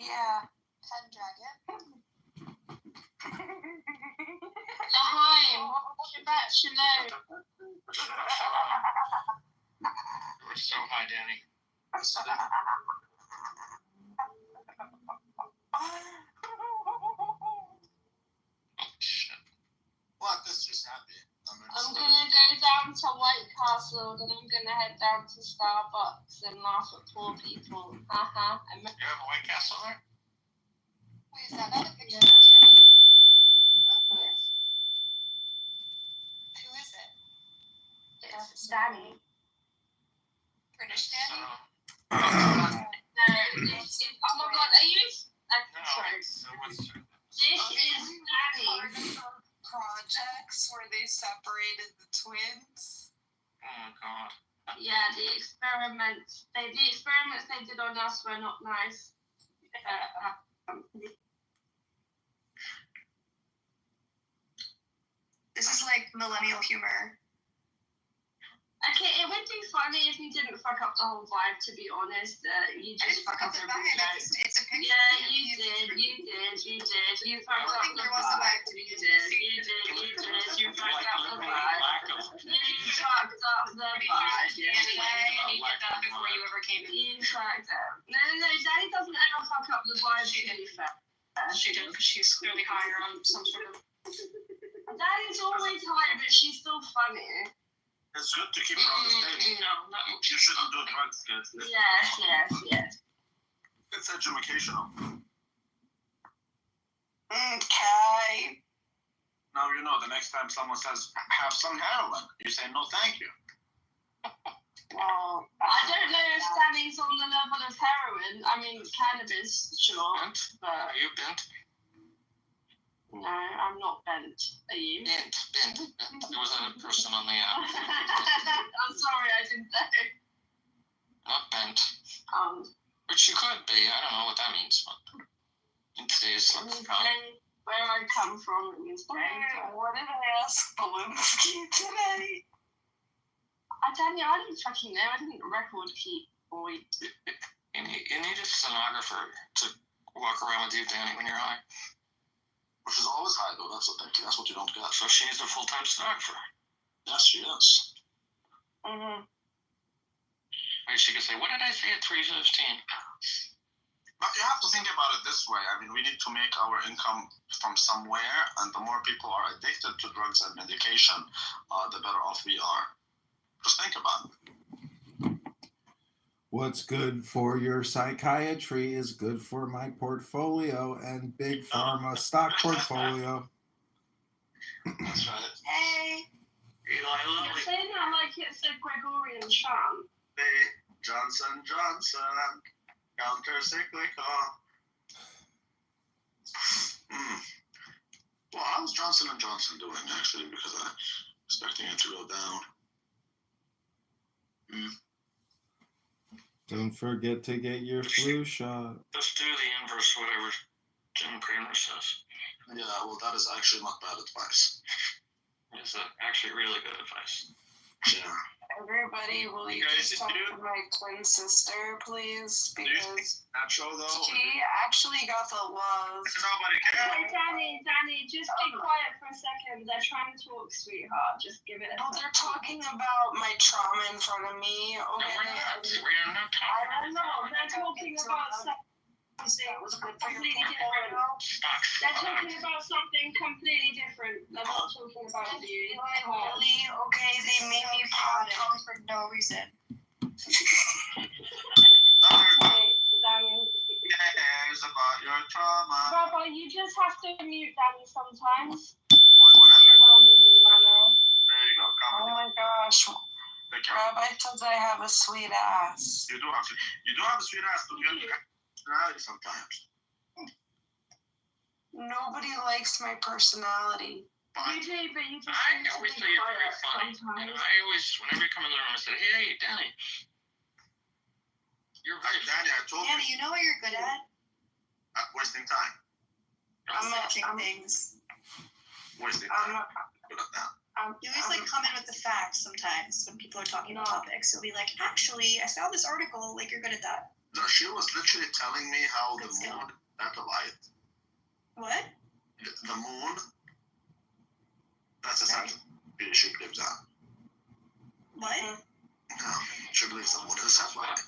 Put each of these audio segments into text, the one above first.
Yeah. Pendragon. Laheim, Shabbat Shalom. You're so high, Danny. Shit. What? This just happened. I'm gonna go down to White Castle, then I'm gonna head down to Starbucks and laugh at poor people. Haha. You have a White Castle there? Wait, is that not a picture Yeah. of Danny? Yes. Who is it? It's Danny. British Danny? No, oh my god, are you? Sorry. This is Danny. Projects where they separated the twins. Oh, God. Yeah, the experiments they did on us were not nice. This is like millennial humor. Okay, it would be funny if you didn't fuck up the whole vibe, to be honest. You I just didn't fuck up the vibe. It's a picture. Yeah, you did. You fucked up the there was a vibe vibe. to be You did. You fucked up the vibe. You fucked up the vibe. And you did that before you ever came in. You fucked up. No, Daddy doesn't ever fuck up the vibe, to be fair. She did, because she's clearly higher on some sort of... Daddy's always high, but she's still funny. It's good to keep her on the stage. No, not much. You shouldn't do drugs, kids. Yes. It's educational. Okay. Now you know the next time someone says, have some heroin, you say, no, thank you. Well, I don't know if Danny's on the level of heroin. I mean, cannabis, sure. Bent? But Are you bent? no, I'm not bent. Are you? Bent. There was a person on the app. I'm sorry, I didn't know. Not bent. Which you could be. I don't know what that means. But in today's Where I come from, it means what did I ask Belinsky today? Danny, I didn't fucking know. I didn't record keep, boy. you need a stenographer to walk around with you, Danny, when you're high. Which is always high, though. That's what you don't get. So she needs a full-time stenographer. Yes, she is. Mm-hmm. Maybe she could say, what did I say at 3:15? But you have to think about it this way. I mean, we need to make our income from somewhere, and the more people are addicted to drugs and medication, the better off we are. Just think about it. What's good for your psychiatry is good for my portfolio and Big Pharma stock portfolio. That's right. Hey. You're saying that like it's a Gregorian chant. Hey, Johnson, counter-cyclical. Well, how's Johnson & Johnson doing, actually, because I'm expecting it to go down. Don't forget to get your flu shot. Just do the inverse of whatever Jim Cramer says. Yeah, well, that is actually not bad advice. It's actually really good advice. Yeah. Everybody, will you just talk to my twin sister, please? Because Natural, though. she actually got the love. Nobody cares. Hey, Danny, just be quiet for a second. They're trying to talk, sweetheart. Just give it a Oh, they're talking about my trauma in front of me. No, Okay. we're not I talking. don't know. They're talking about something completely different. They're talking about something completely different. They're not talking about you. Really? Okay, they made me pop for no reason. Danny. Cares about your trauma. Rabbi, you just have to mute Danny sometimes. Whatever. Manner. There you go. Oh Come my gosh. Take care. Rabbi says I have a sweet ass. You do have a sweet ass, but you have to personality sometimes. Nobody likes my personality. You do, but you just I need to always be say you're very quiet funny. sometimes. And I always, whenever you come in the room, I say, hey, Danny. You're very Danny, I told Danny, you. you know what you're good at? Wasting time. Researching things. Wasting I'm time. not. Good at that. You always like come in with the facts sometimes when people are talking about topics. You'll be like, actually, I saw this article, like you're good at that. No, she was literally telling me how the moon satellite. What? The moon. That's a satellite. She believes that. What? No, she believes the moon is a satellite.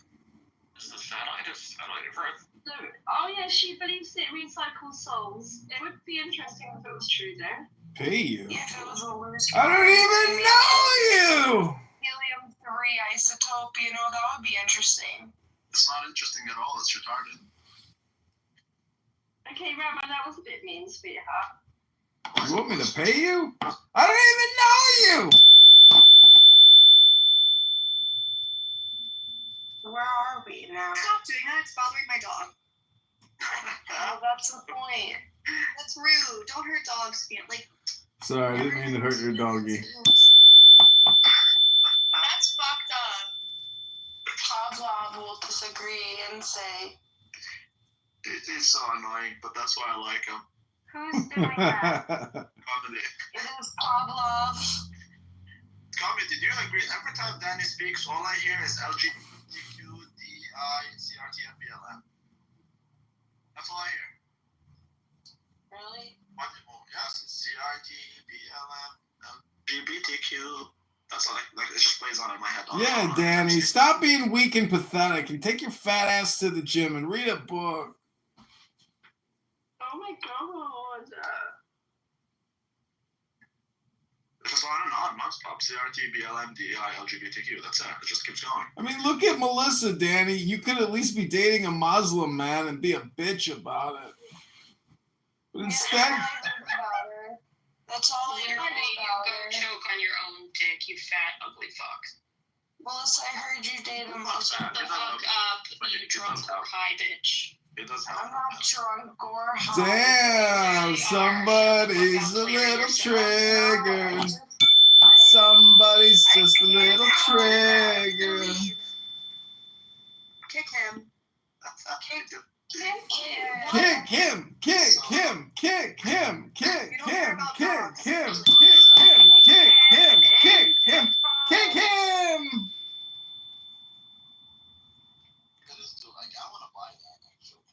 Is the satellite of Earth? So, oh yeah, she believes it recycles souls. It would be interesting if it was true, though. Pay you? If it was a loose I don't even know you. helium-3 isotope, that would be interesting. It's not interesting at all. It's retarded. Okay, Rabbi, that was a bit mean, sweetheart. You want me to pay you? I don't even know you. Where are we now? Stop doing that. It's bothering my dog. Oh, that's the point. That's rude. Don't hurt dogs. Sorry, I didn't mean to hurt your doggy. That's fucked up. Pavlov will disagree and say, He's so annoying, but that's why I like him. Who's doing that? Comedy. it is Pavlov. Comedy, do you agree? Every time Danny speaks, all I hear is LGBTQ, DEI, CRT, and BLM. That's all I hear. Really? What? Oh, yes, it's CRT, BLM, LGBTQ. That's like it just plays on in my head. Yeah, Danny, stop being weak and pathetic and take your fat ass to the gym and read a book. Oh my god. It's on and on, non-stop. CRT, BLM, DEI, LGBTQ. That's it. It just keeps going. I mean, look at Melissa, Danny. You could at least be dating a Muslim man and be a bitch about it. But instead, That's all I know Literally, you about go her. choke on your own dick, you fat, ugly fuck. Melissa, I heard you date a Not Muslim. sad. The fuck up, you drunk or high bitch. It does I'm happen. not drunk or high. damn, somebody's a little triggered. Somebody's just a little triggered. Kick him. Kick him, kick him, kick him, kick him, kick him, kick him, kick him, kick him, kick him. That is too, like, I want to buy that, actually.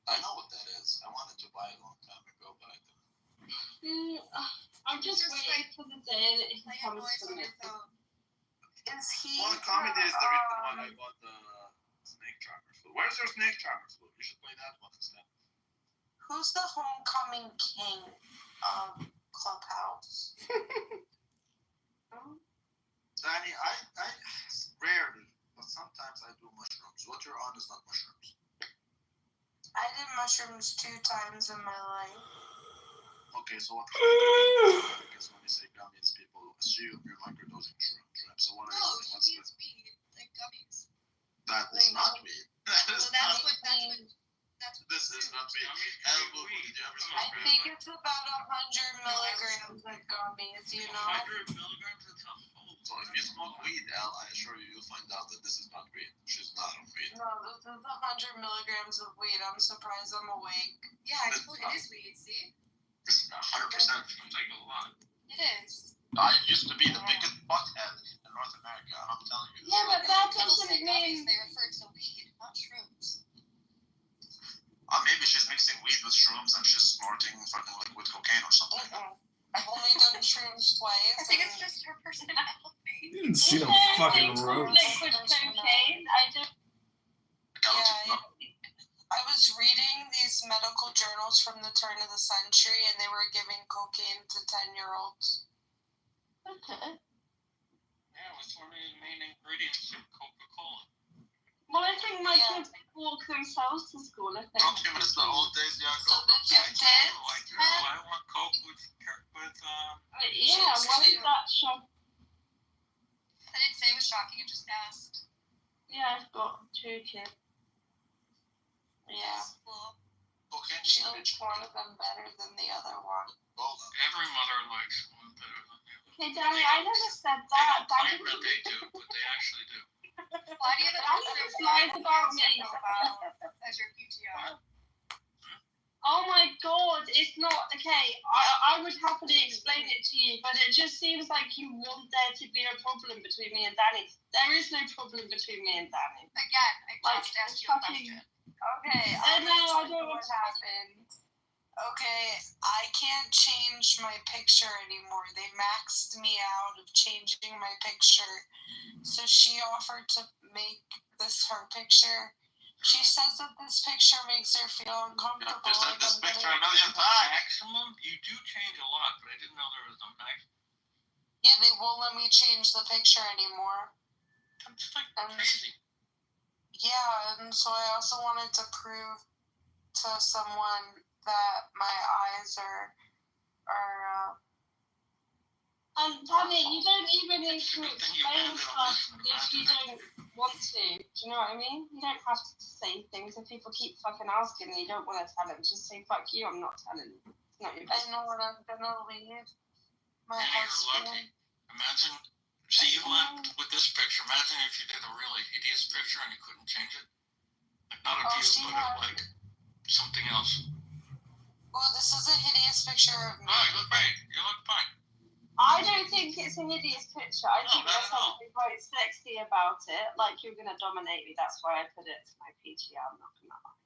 I know what that is. I wanted to buy it a long time ago, but I didn't. I'm just Just waiting for the day that he Play a comes noise to on me. your phone. Is he? Well, comedy is the reason why I bought the snake trackers. Where's your snake trackers? You should play that one instead. Who's the homecoming king of Clubhouse? Danny, I rarely, but sometimes I do mushrooms. What you're on is not mushrooms. I did mushrooms 2 times in my life. Okay, so what kind of because when you say gummies, people assume you're microdosing shrimp. So what are you No, doing? she What's means weed, like gummies. that is not weed. That is So not that's what This is not weed. Did you ever I smoke think it's about 100 milligrams of gummies, you know? 100 milligrams of So if you smoke weed, Al, I assure you, you'll find out that this is not weed. She's not on weed. No, this is 100 milligrams of weed. I'm surprised I'm awake. Yeah, I told you it is weed, see? It's 100%. Seems like a lot. It is. I used to be the biggest butthead in North America. I'm telling you. Yeah, but that People doesn't say gummies, mean. they refer to weed, not shrooms. Maybe she's mixing weed with shrooms and she's snorting fucking liquid cocaine or something. I've only done shrooms twice. I think it's just her personality. You didn't see no fucking ropes. Liquid cocaine. I just. Yeah, I was reading these medical journals from the turn of the century, and they were giving cocaine to 10-year-olds. Okay. Yeah, what's one of the main ingredients of Coca-Cola? Well, I think my kids walk themselves to school. I think. Okay, but it's the old days, yeah. So the kids, I want Coke with Yeah, what is that shop? I didn't say it was shocking, I just asked. Yeah, I've got 2 kids. yeah, Well, Cocaine she is likes one of them better than the other one. every mother likes one better than the other. Okay, Danny, I never said They that. don't claim that they do, but they actually do. why do you have a That's lies about me. profile as your PTR? Oh my god, it's not okay. I I would happily explain it to you, but it just seems like you want there to be a problem between me and Danny. There is no problem between me and Danny. Again, I just asked you a question. Okay, I know, I don't what want to. happened. Okay, I can't change my picture anymore. They maxed me out of changing my picture. So she offered to make this her picture. She says that this picture makes her feel uncomfortable. You sent this picture a million times. Maximum? You do change a lot, but I didn't know there was a max. Yeah, they won't let me change the picture anymore. That's like crazy. Yeah, and so I also wanted to prove to someone that my eyes are Danny, you don't even need to explain stuff if you don't want to. Do you know what I mean? You don't have to say things if people keep fucking asking and you don't want to tell them. Just say, fuck you, I'm not telling you. It's not your I business. know when I'm gonna leave my Yeah, you're lucky. husband. Imagine, see, you left with this picture. Imagine if you did a really hideous picture and you couldn't change it. Like, not of you, but of, like, something else. Well, this is a hideous picture of me. Oh, you look great. You look fine. I don't think it's a hideous picture. I think No, there's not at all. something quite sexy about it. Like you're gonna dominate me. That's why I put it to my PTR. I'm not gonna lie.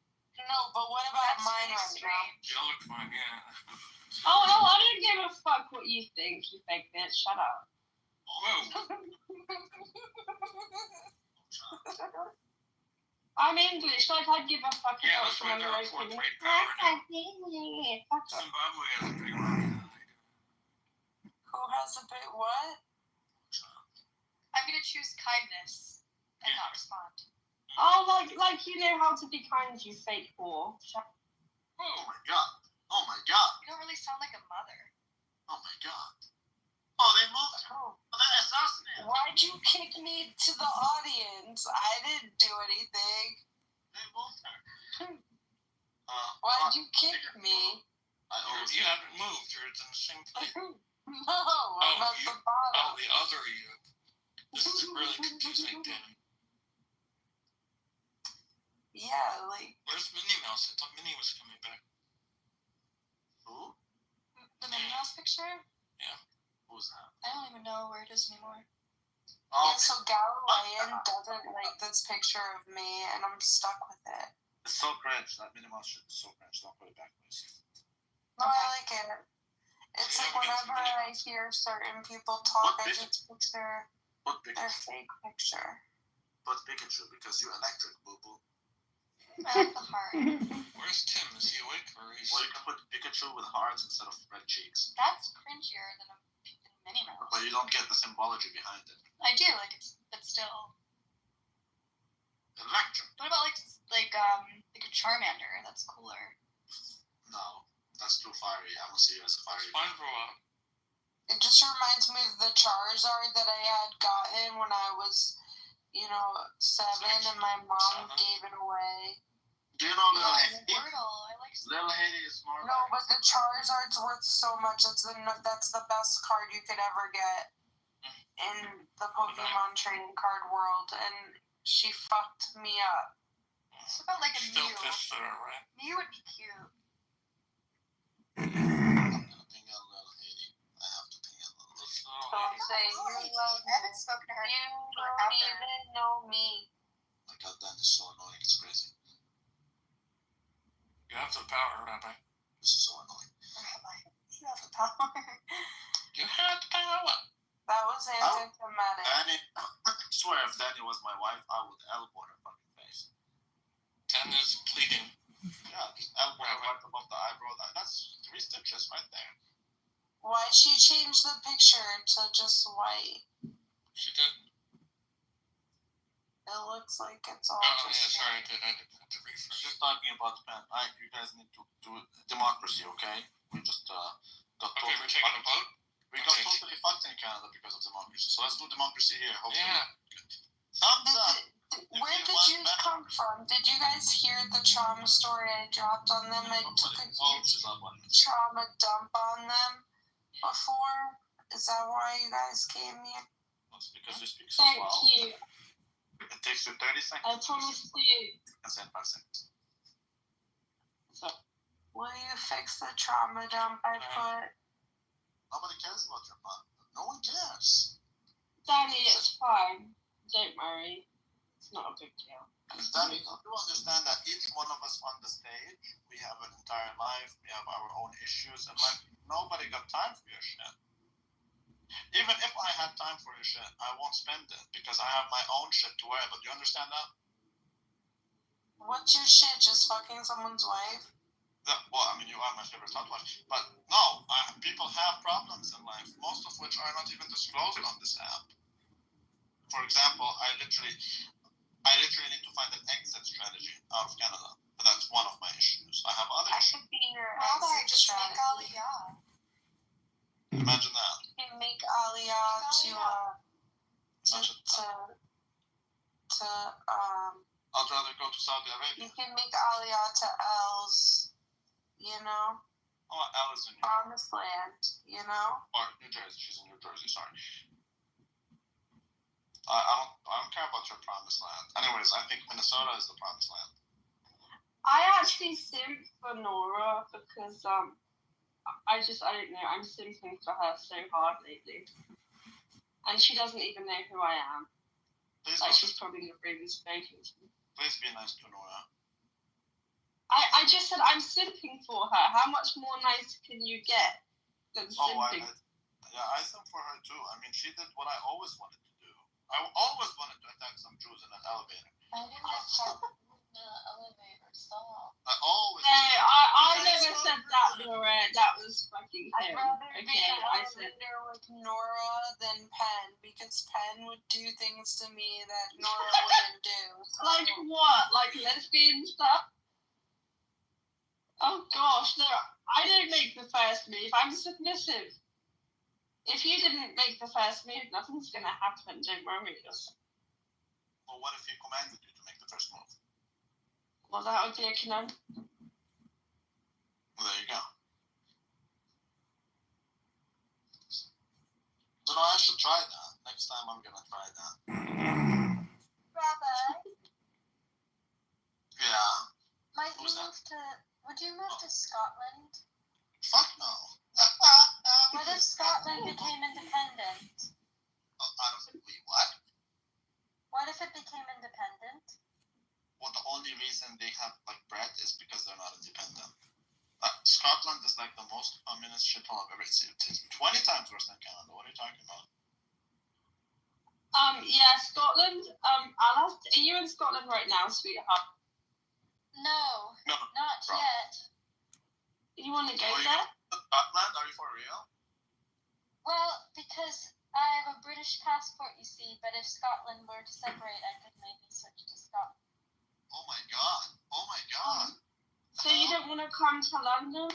No, but what about That's mine right now? extreme. You look fine, yeah. Oh, I don't give a fuck what you think, you fake bitch. Shut up. Whoa. I'm English. Like I'd give a fuck Yeah, about that's why someone they're a like fourth me. rate power now. Fuck off. Zimbabwe has a big money. Who has a bit what? I'm gonna choose kindness and not respond. Oh, like you know how to be kind, you fake whore. Oh my god. Oh my god. You don't really sound like a mother. Oh my god. Oh, they moved her. Oh, they assassinated her. Why'd you kick me to the audience? I didn't do anything. They moved her. Why'd you kick me? You haven't moved. You're in the same place. No, I'm at the bottom. Oh, the other you. This is really confusing, Danny. Yeah, like, Where's Minnie Mouse? I thought Minnie was coming back. Who? The Minnie Mouse picture? Who's that? I don't even know where it is anymore. Oh, yeah, so Galilean doesn't like this picture of me, and I'm stuck with it. it's so cringe. That Minnie Mouse shit is so cringe. Don't put it back, please. No, I like it. It's like whenever I hear certain people talk, I just picture Put their Pikachu. fake picture. Put Pikachu because you're electric, boo boo. I like the heart. Where's Tim? Is he awake or is Or you can put Pikachu with hearts instead of red cheeks. That's cringier than a Minnie Mouse. But you don't get the symbology behind it. I do, like it's still. Electric. What about like a Charmander? That's cooler. No, that's too fiery. I don't see you as a fiery. SpongeBob? It just reminds me of the Charizard that I had gotten when I was, 7, and my mom gave it away. Do you know Little Oh, Haiti? Wordle. I like. Little Haiti is more No, but the Charizard's worth so much. That's the best card you could ever get in the Pokemon trading card world, and she fucked me up. It's about like a Still Mew. pissed at her, right? Mew would be cute. I'm gonna ping out Little Haiti. I have to ping out Little Haiti. This little Don't lady. say you love I haven't spoken to her. You don't forever. even know me. My god, that is so annoying. It's crazy. You have the power, Rabbi. This is so annoying. You have the power. You have the power. That was anti-Semitic. Danny, I swear if Danny was my wife, I would elbow her fucking face. Dan is bleeding. Yeah, just elbow her right above the eyebrow. That's 3 stitches right there. Why'd she change the picture to just white? She did. It looks like it's all Oh, yeah, just sorry, I white. did. I did have to refresh. Just talking about the pen. You guys need to do democracy, okay? We just got Okay, we're taking a vote? We got Okay. totally fucked in Canada because of democracy. So let's do democracy here. Hopefully. Yeah. Thumbs up. Where did you come from? Did you guys hear the trauma story I dropped on them? I took a huge trauma dump on them before. Is that why you guys came here? That's because you speak so Thank well. you. It takes you 30 seconds. I promise you. And then 5 seconds. Will you fix the trauma dump I put? Nobody cares about your plan. No one cares. Danny, it's fine. Don't worry. It's not a big deal. Danny, you understand that each one of us on the stage, we have an entire life, we have our own issues, and like nobody got time for your shit. Even if I had time for your shit, I won't spend it because I have my own shit to worry about. Do you understand that? What's your shit? Just fucking someone's wife? Well, I mean, you are my favorite housewife. But no, people have problems in life, most of which are not even disclosed on this app. For example, I literally need to find an exit strategy out of Canada. But that's one of my issues. I have other That issues. could be your Robert, exit just make strategy. Aliyah. Imagine that. You can make Aliyah I'd rather go to Saudi Arabia. you can make Aliyah to L's, you know? Oh, Elle is in New York. Promised land, you know? Or New Jersey. She's in New Jersey, sorry. I don't care about your promised land. Anyways, I think Minnesota is the promised land. I actually simp for Nora because I don't know, I'm simping for her so hard lately. And she doesn't even know who I am. She's probably not really spoken to me. Please be nice to Nora. I just said I'm simping for her. How much more nice can you get than simping? I simp for her too. I mean, she did what I always wanted to do. I always wanted to attack some Jews in an elevator. I didn't attack in the elevator, stop. I always. No, I never said that, Nora. That was fucking I'd him. rather be Okay, an I said. elevator with Nora than Penn because Penn would do things to me that Nora wouldn't do. Like what? Like lesbian stuff? Oh gosh, no, I don't make the first move. I'm submissive. If you didn't make the first move, nothing's gonna happen. Don't worry yourself. Well, what if he commanded you to make the first move? Well, that would be a conundrum. Well, there you go. So no, I should try that. Next time I'm gonna try that. Robert, Yeah? would you move to Scotland? Fuck no. What if Scotland became independent? I don't think what? What if it became independent? Well, the only reason they have like bread is because they're not independent. Scotland is like the most communist shithole I've ever seen. It's 20 times worse than Canada. What are you talking about? Yeah, Scotland. I'll ask. Are you in Scotland right now, sweetheart? No, not wrong. yet. You want to go Are you there? Scotland? Are you for real? Well, because I have a British passport, you see, but if Scotland were to separate, I could maybe switch to Scotland. Oh my god. So you don't want to come to London?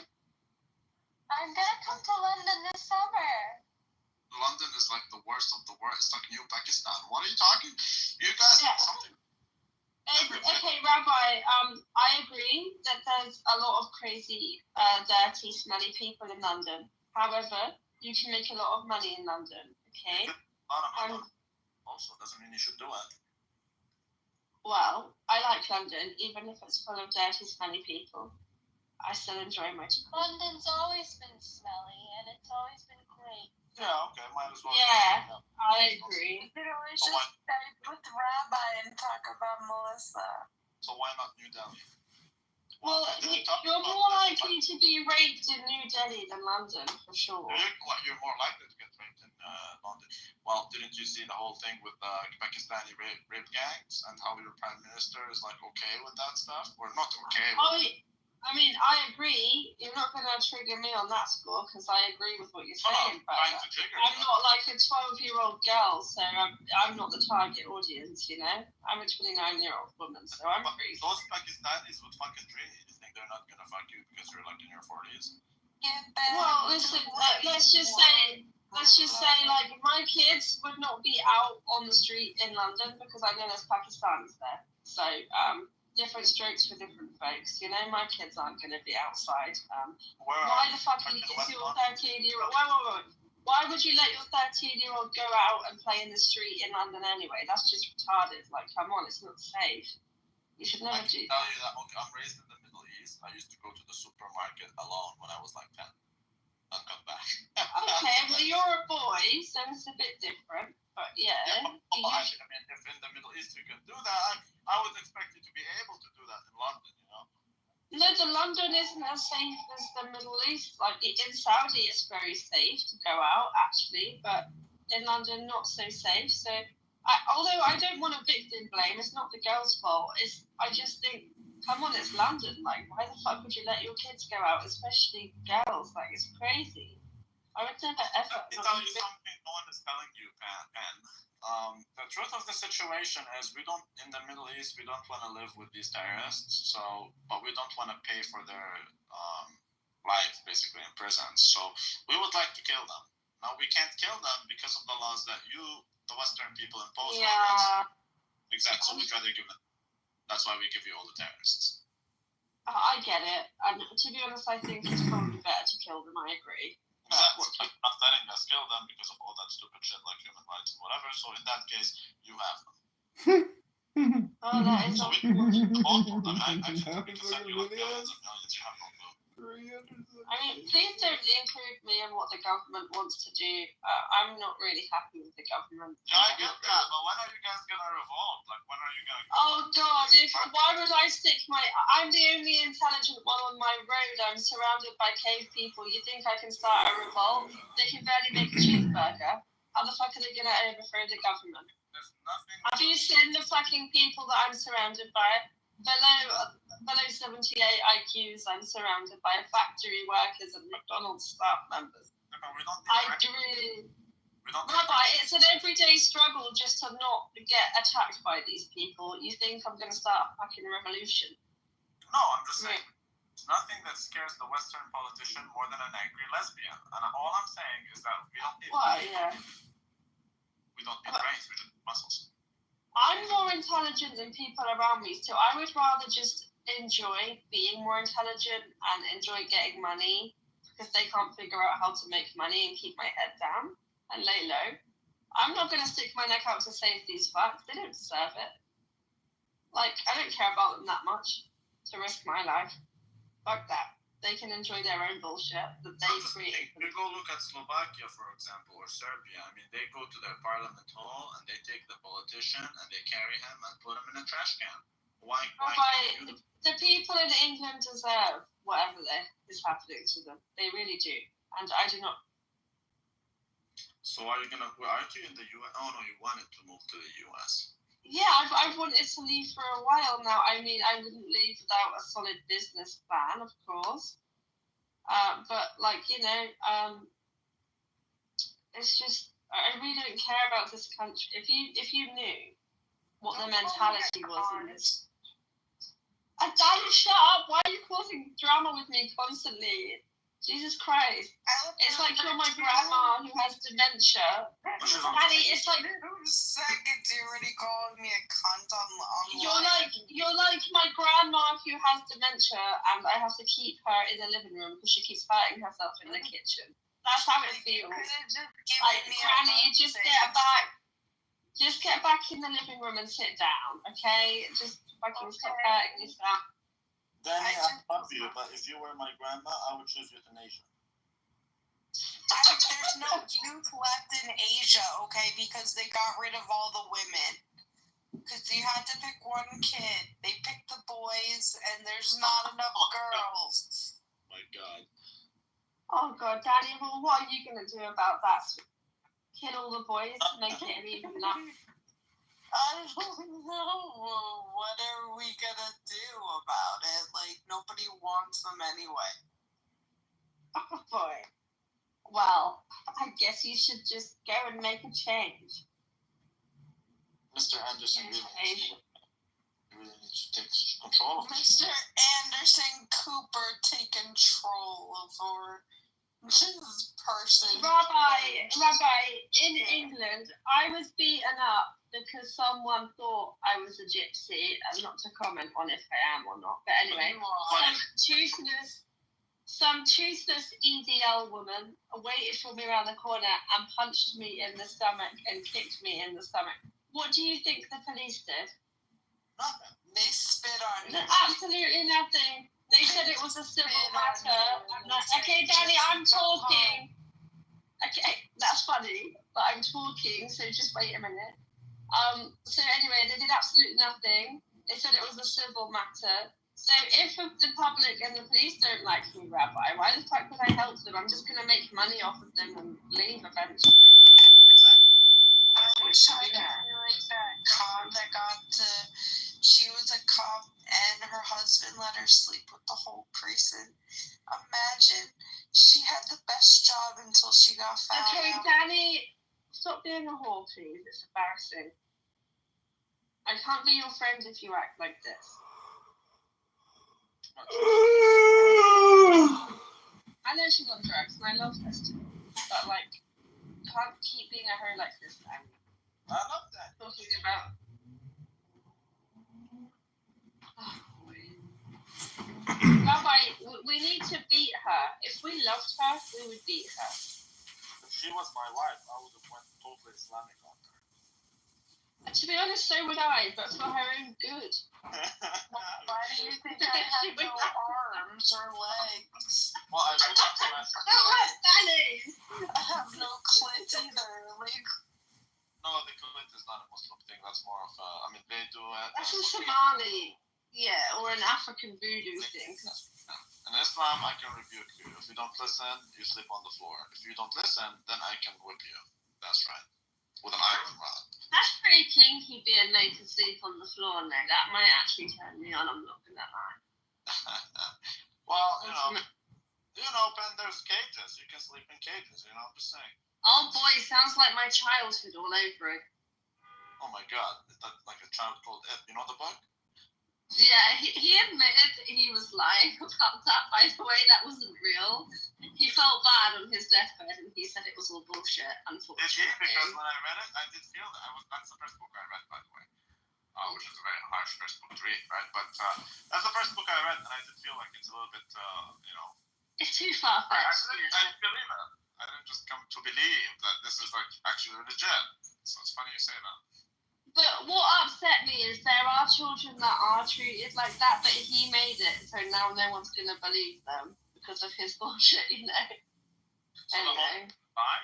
I'm gonna come to London this summer. London is like the worst of the worst. It's like New Pakistan. What are you talking? You guys Yeah. have something. Okay, Rabbi, I agree that there's a lot of crazy, dirty, smelly people in London. However, you can make a lot of money in London, okay? Also, doesn't mean you should do it. Well, I like London, even if it's full of dirty, smelly people. I still enjoy my time. London's always been smelly, and it's always been great. Yeah, okay, might as well. Yeah, I agree. You could always just Skype with Rabbi and talk about Melissa. So why not New Delhi? Well, you're more likely to be raped in New Delhi than London, for sure. You're more likely to get raped in London. Well, didn't you see the whole thing with Pakistani rape gangs and how your prime minister is like okay with that stuff? Or not okay? I mean, I agree. You're not going to trigger me on that score because I agree with what you're saying. But I'm not like a 12-year-old girl, so I'm not the target audience, you know? I'm a 29-year-old woman, so I'm free. Those Pakistanis would fucking dream. You think they're not going to fuck you because you're like in your 40s? Well, listen, let's just say, like, my kids would not be out on the street in London because I know there's Pakistanis there. So, different strokes for different folks. You know, my kids aren't going to be outside. Why the fuck is your 13-year-old... Wait. Why would you let your 13-year-old go out and play in the street in London anyway? That's just retarded. Like, come on, it's not safe. You should never do that. I can tell you that, okay, I'm raised in the Middle East. I used to go to the supermarket alone when I was like 10. I'll come back. Okay, you're a boy, so it's a bit different. But yeah. I mean, if in the Middle East you can do that, I would expect you to be able to do that in London, you know? No, the London isn't as safe as the Middle East. Like in Saudi, it's very safe to go out, actually, but in London, not so safe. So, although I don't want to victim blame, it's not the girls' fault. I just think, come on, it's London. Like, why the fuck would you let your kids go out, especially girls? Like, it's crazy. I would never ever. Let me tell you something no one is telling you, Pen. The truth of the situation is in the Middle East, we don't want to live with these terrorists, but we don't want to pay for their life, basically, in prisons. So we would like to kill them. Now, we can't kill them because of the laws that the Western people, impose on us. Exactly, so we'd rather give them. That's why we give you all the terrorists. I get it. And to be honest, I think it's probably better to kill them, I agree. Exactly. Not letting us kill them because of all that stupid shit like human rights and whatever. So in that case, you have them. That is so Actually, because you have millions of millions, you have no clue. I mean, please don't include me in what the government wants to do. I'm not really happy with the government. Yeah, I get that, but when are you guys gonna revolt? Like, when are you gonna? Oh God! Why would I stick I'm the only intelligent one on my road. I'm surrounded by cave people. You think I can start a revolt? They can barely make a cheeseburger. How the fuck are they gonna overthrow the government? There's nothing. Have you seen the fucking people that I'm surrounded by? Below 78 IQs, I'm surrounded by factory workers and McDonald's staff members. No, we don't need Rabbi, it's an everyday struggle just to not get attacked by these people. You think I'm going to start a fucking revolution? No, I'm just saying. There's nothing that scares the Western politician more than an angry lesbian. And all I'm saying is that we don't need we don't need brains, we just need muscles. I'm more intelligent than people around me, so I would rather just enjoy being more intelligent and enjoy getting money because they can't figure out how to make money and keep my head down and lay low. I'm not going to stick my neck out to save these fucks. They don't deserve it. Like, I don't care about them that much to risk my life. Fuck that. They can enjoy their own bullshit that they create. You go look at Slovakia, for example, or Serbia. I mean, they go to their parliament hall and they take the politician and they carry him and put him in a trash can. Why the people in England deserve whatever is happening to them. They really do. And I do not. So aren't you in the US? Oh no, you wanted to move to the US. Yeah, I've wanted to leave for a while now. I mean, I wouldn't leave without a solid business plan, of course. But like, it's just I really don't care about this country. If you knew what the mentality was in this. Daddy, shut up! Why are you causing drama with me constantly? Jesus Christ. It's like you're my grandma who has dementia. Daddy, it's like... Second, you already called me a cunt online. You're like my grandma who has dementia and I have to keep her in the living room because she keeps hurting herself in the kitchen. That's how it feels. Like, Granny, just get back. Just get back in the living room and sit down, okay? Just fucking stop hurting yourself. Danny, I love you, but if you were my grandma, I would choose euthanasia. There's no youth left in Asia, okay? Because they got rid of all the women. Because you had to pick one kid. They picked the boys, and there's not enough girls. My God. Oh, God, Daddy, well, what are you going to do about that? Kill all the boys to make it even up? I don't know. What are we gonna do about it? Like, nobody wants them anyway. Oh, boy. Well, I guess you should just go and make a change. Mr. Anderson really needs to take control of this. Mr. Anderson Cooper, take control over this person. Rabbi, in England, I was beaten up because someone thought I was a gypsy, and not to comment on if I am or not. But anyway, some toothless EDL woman waited for me around the corner and punched me in the stomach and kicked me in the stomach. What do you think the police did? Nothing. They spit on you. Absolutely nothing. They said it was a civil matter. Okay, Danny, I'm talking. Okay, that's funny, but I'm talking, so just wait a minute. So anyway, they did absolutely nothing. They said it was a civil matter. So if the public and the police don't like me, Rabbi, why the fuck would I help them? I'm just going to make money off of them and leave eventually. I wish I could be like that cop that she was a cop and her husband let her sleep with the whole person. Imagine, she had the best job until she got found Okay, out. Danny, stop being a whore, please. It's embarrassing. I can't be your friend if you act like this. I know she's on drugs, and I love her still. But, like, can't keep being a hoe like this, Danny. I love that. Talking about... Rabbi, we need to beat her. If we loved her, we would beat her. If she was my wife, I would have went totally Islamic on her. To be honest, so would I, but for her own good. Why do you think I have no arms or legs? Well, I would have to ask. Danny! I have no clit either. Like, No, the clit is not a Muslim thing. That's more of a, I mean, they do it. That's a Somali, yeah, or an African voodoo thing. In Islam, I can rebuke you. If you don't listen, you sleep on the floor. If you don't listen, then I can whip you. That's right. With an iron rod. That's pretty kinky being made to sleep on the floor now. That might actually turn me on, I'm not gonna lie. Well, Ben, there's cages. You can sleep in cages, I'm just saying. Oh boy, sounds like my childhood all over it. Oh my god, is that like a child called Ed? You know the book? Yeah, he admitted that he was lying about that, by the way. That wasn't real. He felt bad on his deathbed and he said it was all bullshit, unfortunately. Did he? Because when I read it, I did feel that. That's the first book I read, by the way. Which is a very harsh first book to read, right? But that's the first book I read, and I did feel like it's a little bit, It's too far-fetched. I didn't believe it. I didn't just come to believe that this is like actually legit. So it's funny you say that. But what upset me is there are children that are treated like that, but he made it, so now no one's going to believe them because of his bullshit, Anyway. Lie?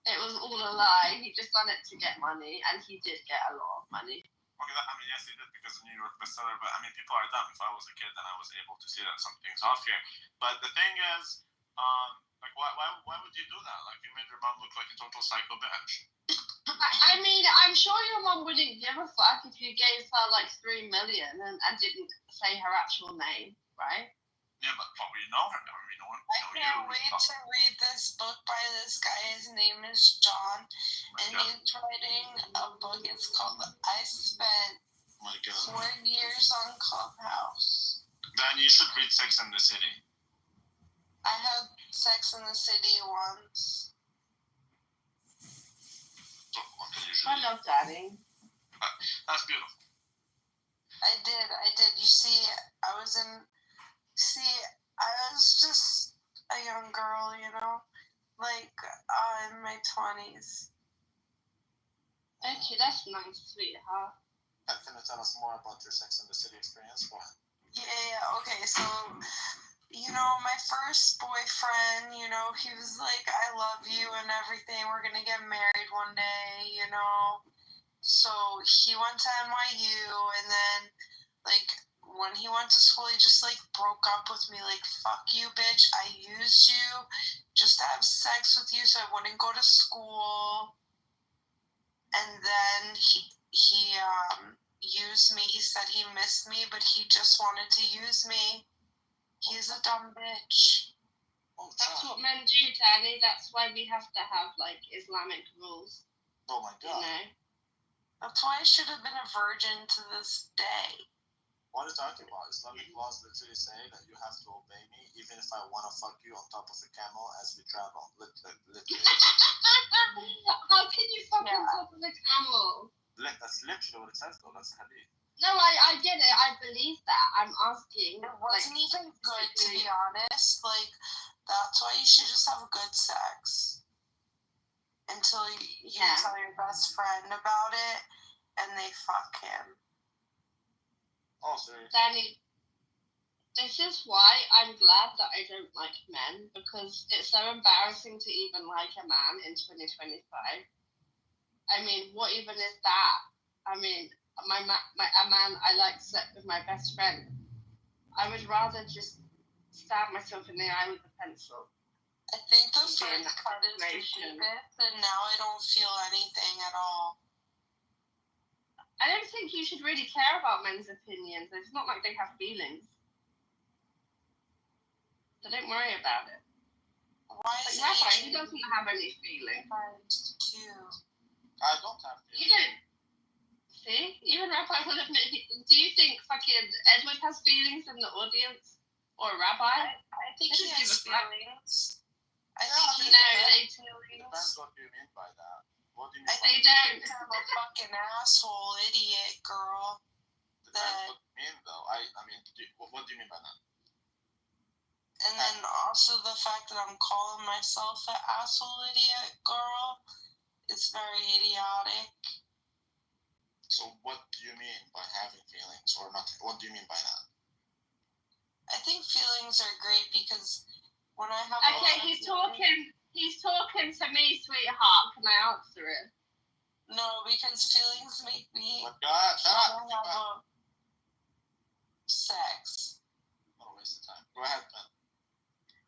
It was all a lie. He just done it to get money, and he did get a lot of money. Okay, yes, he did because of New York bestseller, but people are dumb. If I was a kid, then I was able to see that something's off here. But the thing is, why would you do that? Like, you made your mom look like a total psycho bitch. I mean, I'm sure your mom wouldn't give a fuck if you gave her like 3 million and didn't say her actual name, right? Yeah, but we know her now. I can't wait to read this book by this guy. His name is John, and he's writing a book. It's called I Spent 4 years on Clubhouse. Then you should read Sex and the City. I had Sex in the City once. I love Daddy. That's beautiful. I did. You see, I was just a young girl, like in my 20s. Okay, that's nice, sweetheart. Can you tell us more about your Sex and the City experience? Go ahead. Yeah, okay, so, my first boyfriend, he was like, I love you and everything, we're gonna get married one day, So he went to NYU, and then, like, when he went to school, he just, like, broke up with me, like, fuck you, bitch, I used you just to have sex with you so I wouldn't go to school. And then he used me. He said he missed me, but he just wanted to use me. He's a dumb bitch. That's what men do, Danny. That's why we have to have, like, Islamic rules. Oh my god. That's why I should have been a virgin to this day. What are you talking about? Islamic laws literally say that you have to obey me even if I want to fuck you on top of a camel as we travel. Literally. How can you fuck on top of a camel? That's literally what it says, though. That's hadith. No, I get it. I believe that. I'm asking. It wasn't even good, to be honest. Like, that's why you should just have good sex. Until you tell your best friend about it, and they fuck him. Oh, sorry. Danny, This is why I'm glad that I don't like men, because it's so embarrassing to even like a man in 2025. I mean, what even is that? I mean, a man I like slept with my best friend. I would rather just stab myself in the eye with a pencil. I think the first cut is the deepest, and now I don't feel anything at all. I don't think you should really care about men's opinions. It's not like they have feelings. So don't worry about it. Why is Rabbi, he doesn't have any feelings. I don't have feelings. You don't. See? Even Rabbi will admit. Do you think fucking Edward has feelings in the audience? Or Rabbi? I think he has feelings. I think he has feelings. Depends what you mean by that. What do you mean? I think I'm a fucking asshole, idiot girl. Depends what you mean, though. I mean, what do you mean by that? And then also the fact that I'm calling myself an asshole idiot girl is very idiotic. So what do you mean by having feelings or not? What do you mean by that? I think feelings are great because when I have he's talking to me, sweetheart. Can I answer it? No, because feelings make me have sex. What a waste of time. Go ahead, Ben.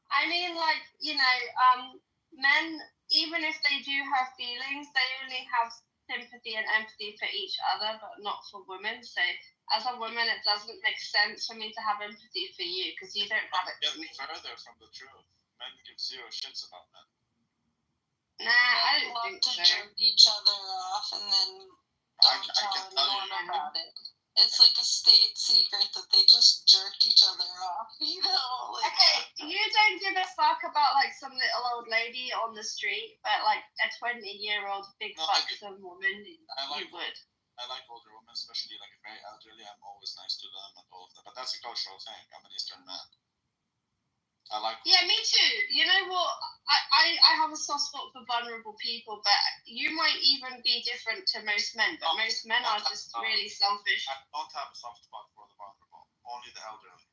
I mean, like, men, even if they do have feelings, they only have sympathy and empathy for each other, but not for women. So, as a woman, it doesn't make sense for me to have empathy for you, because you don't have it. Getting further from the truth. Men give zero shits about men. Nah, I don't think to so. jerk each other off and then don't tell anyone about it. It's like a state secret that they just jerked each other off, you know? Like, okay, you don't give a fuck about, like, some little old lady on the street, but, like, a 20-year-old big buxom woman, you would. I like older women, especially, like, very elderly. I'm always nice to them and all of that. But that's a cultural thing. I'm an Eastern man. I like. Yeah, me too. You know what? I have a soft spot for vulnerable people, but you might even be different to most men. But most men are just really selfish. I don't have a soft spot for the vulnerable. Only the elderly.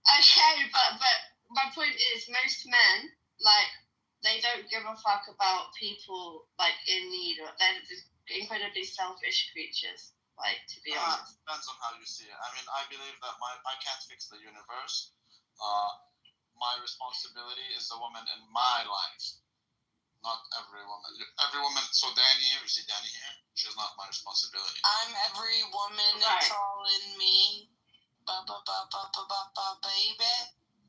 Okay, but my point is, most men, like, they don't give a fuck about people, like, in need, or they're just incredibly selfish creatures. Like, to be honest. Depends on how you see it. I mean, I believe that I can't fix the universe. My responsibility is the woman in my life, not every woman. Every woman. So Danny, you see Danny here? She's not my responsibility. I'm every woman. Right. It's all in me. Baby.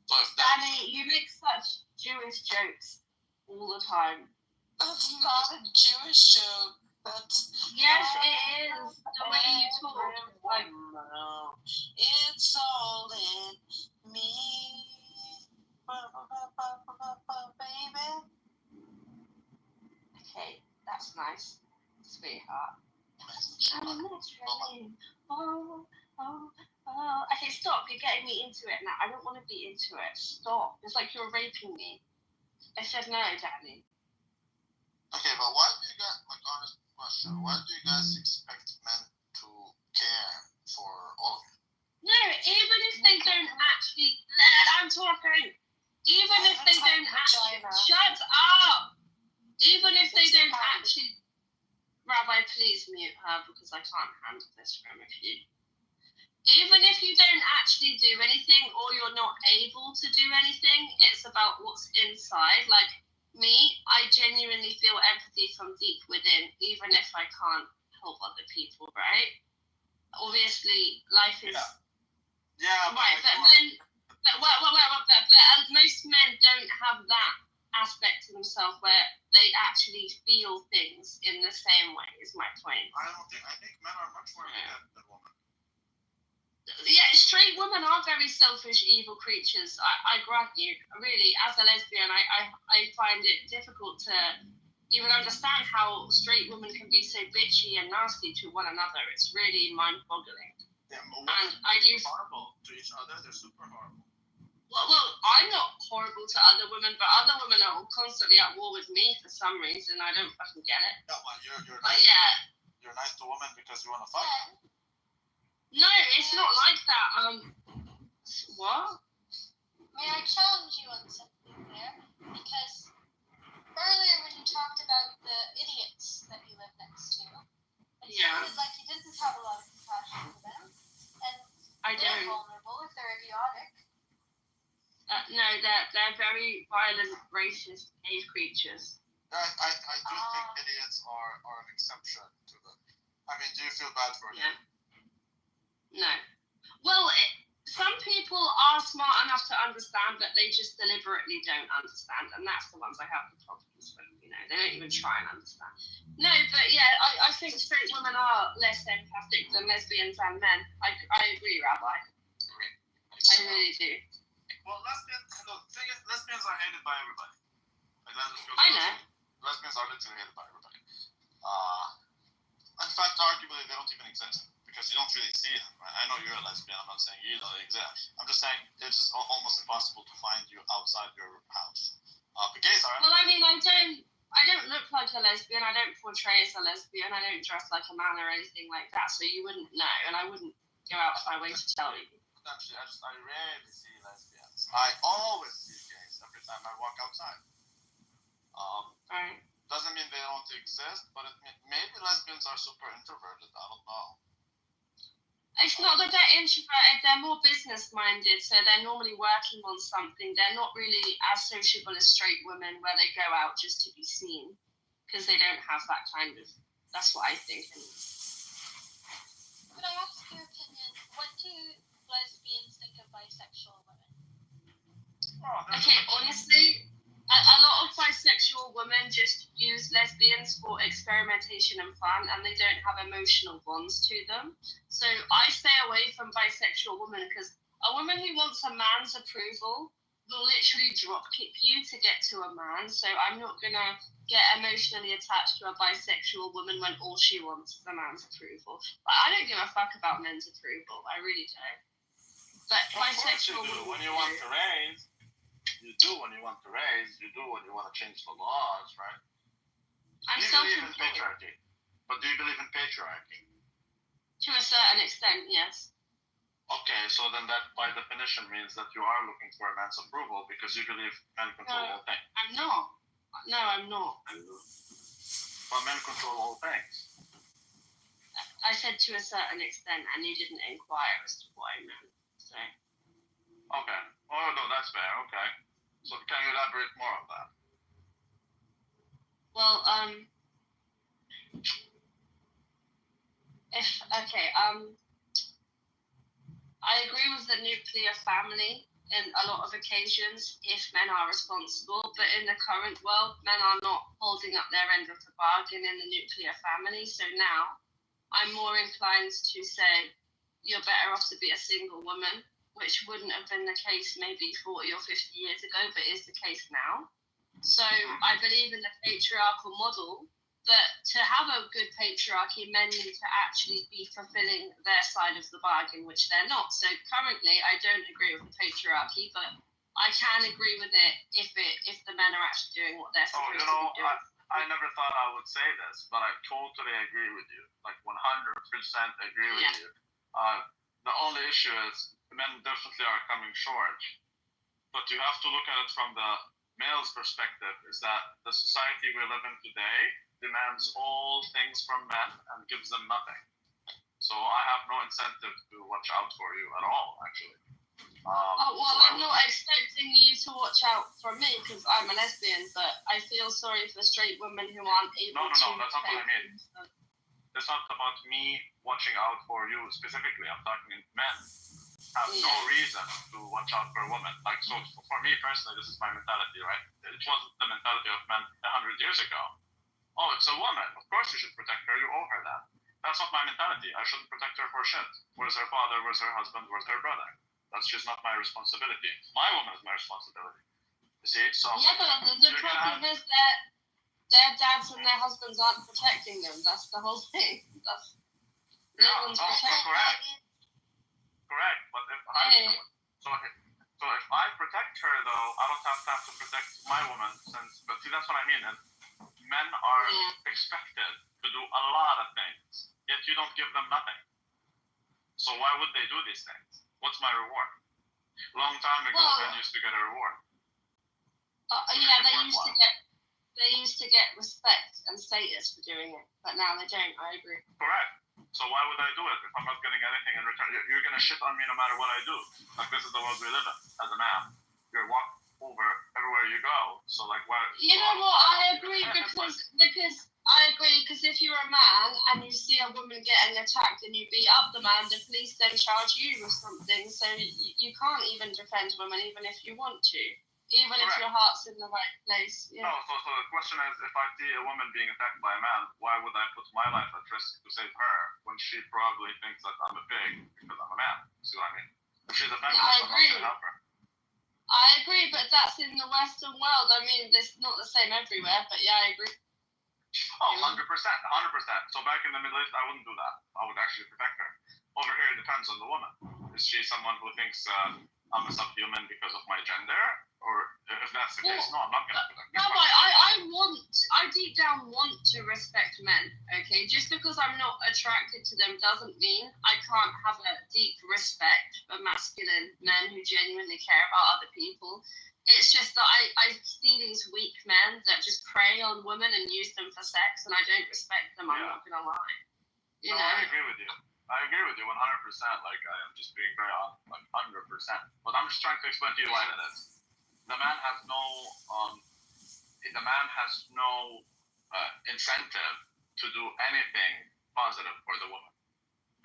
So if Danny, you make such Jewish jokes all the time. That's not a Jewish joke. Yes, it is. The way you talk. Like, it's all in me. Baby. Okay, that's nice, sweetheart. Okay, stop. You're getting me into it now. I don't want to be into it. Stop. It's like you're raping me. I said no, Danny. Okay, but why do you guys, like, honest question, why do you guys expect men to care for all of you? No, even if they don't actually, I'm talking. Even if they don't actually, shut up. Even if they don't actually, Rabbi, please mute her because I can't handle this from a few. Even if you don't actually do anything or you're not able to do anything, it's about what's inside. Like me, I genuinely feel empathy from deep within, even if I can't help other people, right? Obviously, life is... Yeah, right, but most men don't have that aspect to themselves where they actually feel things in the same way, is my point. I think men are much more empathetic than women. Yeah, straight women are very selfish, evil creatures. I grant you. Really, as a lesbian, I find it difficult to even understand how straight women can be so bitchy and nasty to one another. It's really mind-boggling. Yeah, and I do horrible to each other. They're super horrible. Well, I'm not horrible to other women, but other women are constantly at war with me for some reason. I don't fucking get it. Yeah, well, you're but nice. Yeah. You're nice to women because you want to fuck them. No, it's not like that. What? May I challenge you on something there? Because earlier when you talked about the idiots that you live next to, it sounded like you didn't have a lot of compassion for them. And I they're don't. vulnerable if they're idiotic. No, they're very violent, racist cave creatures. I do think idiots are an exception to the. I mean, do you feel bad for them? No. Well, some people are smart enough to understand, but they just deliberately don't understand, and that's the ones I have the problems with. You know, they don't even try and understand. No, but yeah, I think straight women are less empathic than lesbians and men. I agree, Rabbi. I really do. Well, lesbians. The thing is, lesbians are hated by everybody. I know. Lesbians are literally hated by everybody. In fact, arguably, they don't even exist because you don't really see them. Right? I know you're a lesbian. I'm not saying you don't exist. I'm just saying it's just almost impossible to find you outside your house. But gays are. Well, I mean, I don't look like a lesbian. I don't portray as a lesbian. I don't dress like a man or anything like that. So you wouldn't know, and I wouldn't go out of my way to tell you. Potentially, I rarely see lesbians. I always see gays every time I walk outside. Right. Doesn't mean they don't exist, but maybe lesbians are super introverted. I don't know. It's not that they're introverted, they're more business-minded, so they're normally working on something. They're not really as sociable as straight women where they go out just to be seen, because they don't have that kind of, that's what I think. Could I ask your opinion? What do lesbians think of bisexual women? Okay, honestly, a lot of bisexual women just use lesbians for experimentation and fun, and they don't have emotional bonds to them. So I stay away from bisexual women because a woman who wants a man's approval will literally drop kick you to get to a man. So I'm not going to get emotionally attached to a bisexual woman when all she wants is a man's approval. Like, I don't give a fuck about men's approval. I really don't. But bisexual women... When you want to raise... You do when you want to raise, you do when you want to change the laws, right? I'm do you believe in patriarchy? But do you believe in patriarchy? To a certain extent, yes. Okay, so then that by definition means that you are looking for a man's approval because you believe men control all things. I'm not. No, I'm not. But men control all things. I said to a certain extent, and you didn't inquire as to what I meant. So. Okay. Oh, no, that's fair. Okay. So can you elaborate more on that? Well, I agree with the nuclear family in a lot of occasions if men are responsible, but in the current world, men are not holding up their end of the bargain in the nuclear family. So now I'm more inclined to say you're better off to be a single woman, which wouldn't have been the case maybe 40 or 50 years ago, but is the case now. So I believe in the patriarchal model, but to have a good patriarchy, men need to actually be fulfilling their side of the bargain, which they're not. So currently, I don't agree with the patriarchy, but I can agree with it if the men are actually doing what they're supposed to be doing. I never thought I would say this, but I totally agree with you. Like 100% agree with you. The only issue is men definitely are coming short. But you have to look at it from the male's perspective, is that the society we live in today demands all things from men and gives them nothing. So I have no incentive to watch out for you at all, actually. I'm not expecting you to watch out for me because I'm a lesbian, but I feel sorry for straight women who aren't able to... No, that's not what I mean. It's not about me watching out for you specifically. I'm talking men have no reason to watch out for a woman. Like, so for me personally, this is my mentality, right? It wasn't the mentality of men 100 years ago. Oh, it's a woman. Of course you should protect her. You owe her that. That's not my mentality. I shouldn't protect her for shit. Where's her father? Where's her husband? Where's her brother? That's just not my responsibility. My woman is my responsibility. You see? So yeah, but the problem is that their dads and their husbands aren't protecting them. That's the whole thing. Correct. Correct. But if if I protect her, though, I don't have time to protect my woman. But see, that's what I mean. And men are expected to do a lot of things, yet you don't give them nothing. So why would they do these things? What's my reward? Long time ago, Well, men used to get a reward. Yeah, they used to get respect and status for doing it, but now they don't. I agree. Correct. So why would I do it if I'm not getting anything in return? You're gonna shit on me no matter what I do. Like, this is the world we live in. As a man, you're walked over everywhere you go. So like, why? You know what? I agree because if you're a man and you see a woman getting attacked and you beat up the man, the police then charge you with something. So you can't even defend women even if you want to, even if your heart's in the right place. Yeah. No. So the question is, if I see a woman being attacked by a man, why would I put my life at risk to save her when she probably thinks that I'm a pig because I'm a man? See what I mean? If she's a feminist, I'm not gonna help her. I agree, but that's in the Western world. I mean, it's not the same everywhere, but yeah, I agree. Oh, 100%. So back in the Middle East, I wouldn't do that. I would actually protect her. Over here, it depends on the woman. Is she someone who thinks I'm a subhuman because of my gender? Or if that's the case, no, I'm not going to protect her. No, I deep down want to respect men, okay? Just because I'm not attracted to them doesn't mean I can't have a deep respect for masculine men who genuinely care about other people. It's just that I see these weak men that just prey on women and use them for sex, and I don't respect them. I'm not gonna lie. You know? I agree with you. I agree with you 100%. Like, I am just being very honest, like 100%. But I'm just trying to explain to you why that is. The man has no incentive to do anything positive for the woman,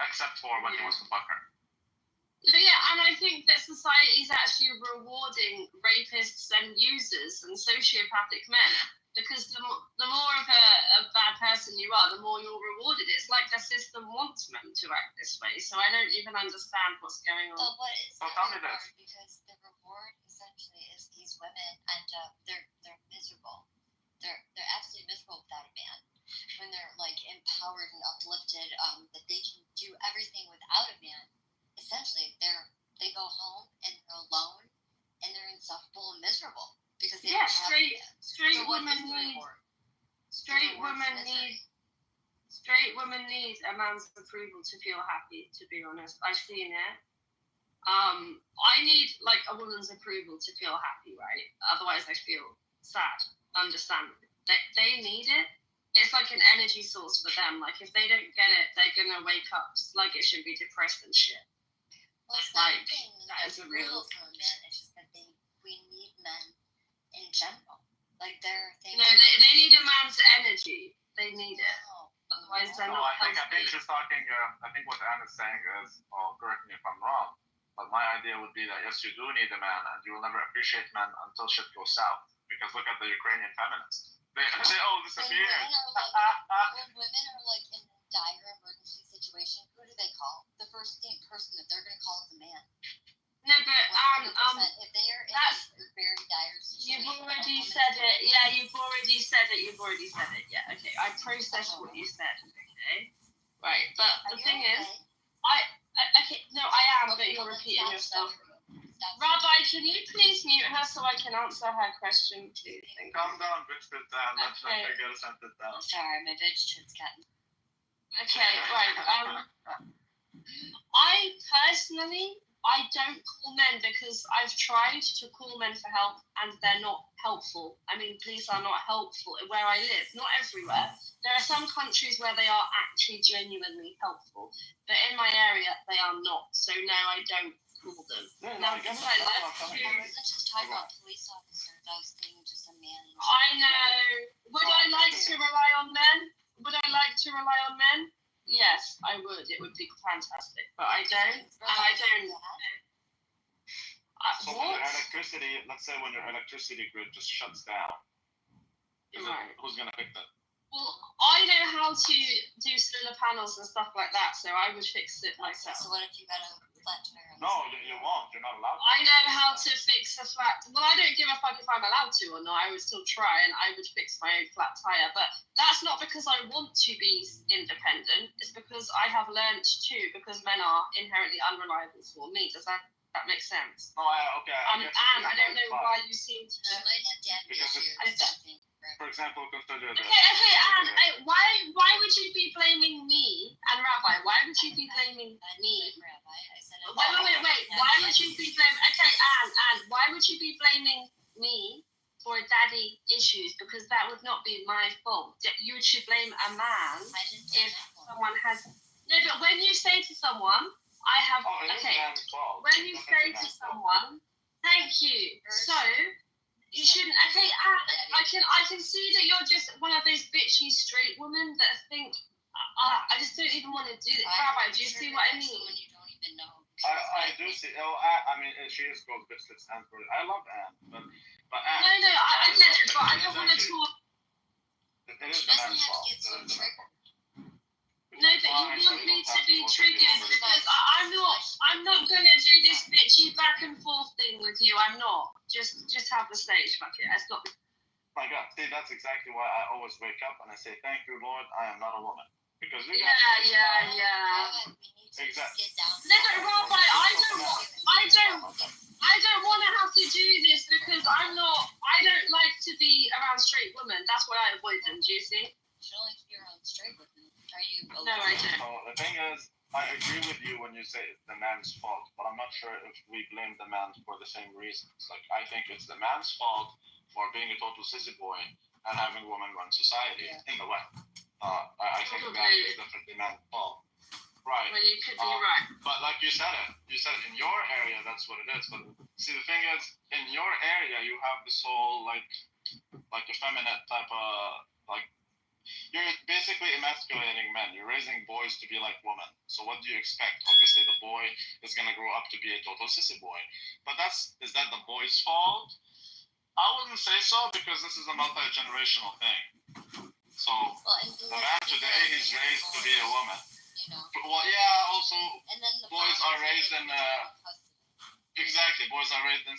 except for when he wants to fuck her. Yeah, and I think that society is actually rewarding rapists and users and sociopathic men, because the more of a bad person you are, the more you're rewarded. It's like the system wants men to act this way, so I don't even understand what's going on. But what is the reward? Because the reward essentially is these women end up they're miserable. They're absolutely miserable without a man. When they're like empowered and uplifted, that they can do everything without a man. Essentially, they go home and they're alone and they're insufferable and miserable because they don't have straight women need a man's approval to feel happy. To be honest, I've seen it. I need like a woman's approval to feel happy, right? Otherwise, I feel sad. Understandably, they need it. It's like an energy source for them. Like if they don't get it, they're gonna wake up sluggish and be depressed and shit. Well, it's like that is a real for men. It's just that we need men in general. Like they need a man's energy. They need it. Otherwise, they're not. I think she's talking. I think what Anne is saying is, well, correct me if I'm wrong, but my idea would be that yes, you do need a man, and you will never appreciate men until shit goes south. Because look at the Ukrainian feminists. They all disappear. When women are like in a dire emergency situation, who do they call? The first person that they're going to call is a man. No, but if they are in a very dire situation, you've already said it. Yeah, you've already said it. Yeah, okay. I processed what you said. Okay, right. But the thing is, I am. But you're repeating yourself. Rabbi, can you please mute her so I can answer her question, please? Calm down, bitch. Sit down. Let's let her get a sentence down. Sorry, my bitch tit's gotten. Okay, right. I personally, I don't call men because I've tried to call men for help and they're not helpful. I mean, police are not helpful where I live. Not everywhere. There are some countries where they are actually genuinely helpful, but in my area they are not. So no, I don't call them. I wasn't just talking about police officers. I was thinking just a man. I know. Would I like to rely on men? Yes, I would. It would be fantastic, but I don't. So when your electricity, let's say when your electricity grid just shuts down, who's gonna pick that? Well, I know how to do solar panels and stuff like that, so I would fix it myself. So what if you got a flat tire? No, you won't. You're not allowed to. I know how to fix a flat. Well, I don't give a fuck if I'm allowed to or not. I would still try, and I would fix my own flat tire. But that's not because I want to be independent. It's because I have learned to. Because men are inherently unreliable for me. Does that make sense? No, okay. And I don't know why you seem to. She might have daddy issues. For example, consider this. Okay, and why would you be blaming me and Rabbi? Why would you be blaming me? Rabbi, I said it. Wait. Why would you be blaming? Okay, Anne, why would you be blaming me for daddy issues? Because that would not be my fault. You should blame a man if someone has. No, but when you say to someone, I have. Okay. When you say to someone, thank you. So. You shouldn't. Okay, I can see that you're just one of those bitchy straight women that think. I just don't even want to do it. Rabbi, do you see what I mean? You don't even know. I do see. I mean, she is called bitch that stands for it. I love Anne, but Anne. No, I get it, but I don't want to talk. It is the man's fault. No, but you want me to be triggered because I'm not gonna do this bitchy back and forth thing with you. I'm not. Just have the stage, fuck it. It's not. My God, see, that's exactly why I always wake up and I say, "Thank you, Lord, I am not a woman." Because we Yeah. Exactly. No, but Rabbi, I don't want to have to do this because I don't like to be around straight women. That's why I avoid them. Do you see? You don't like to be around straight women. Are you? No, I don't. So the thing is, I agree with you when you say it's the man's fault, but I'm not sure if we blame the man for the same reasons. Like, I think it's the man's fault for being a total sissy boy and having women run society in the West. I think that is definitely man's fault. Right. Well, you could be right. But like you said in your area, that's what it is. But see, the thing is, in your area, you have this whole, like effeminate type of, like, you're basically emasculating men. You're raising boys to be like women. So what do you expect? Obviously, the boy is going to grow up to be a total sissy boy. But is that the boy's fault? I wouldn't say so, because this is a multi-generational thing. So the man today, he's raised to be a woman. You know. Well, yeah, also, And then the boys are raised in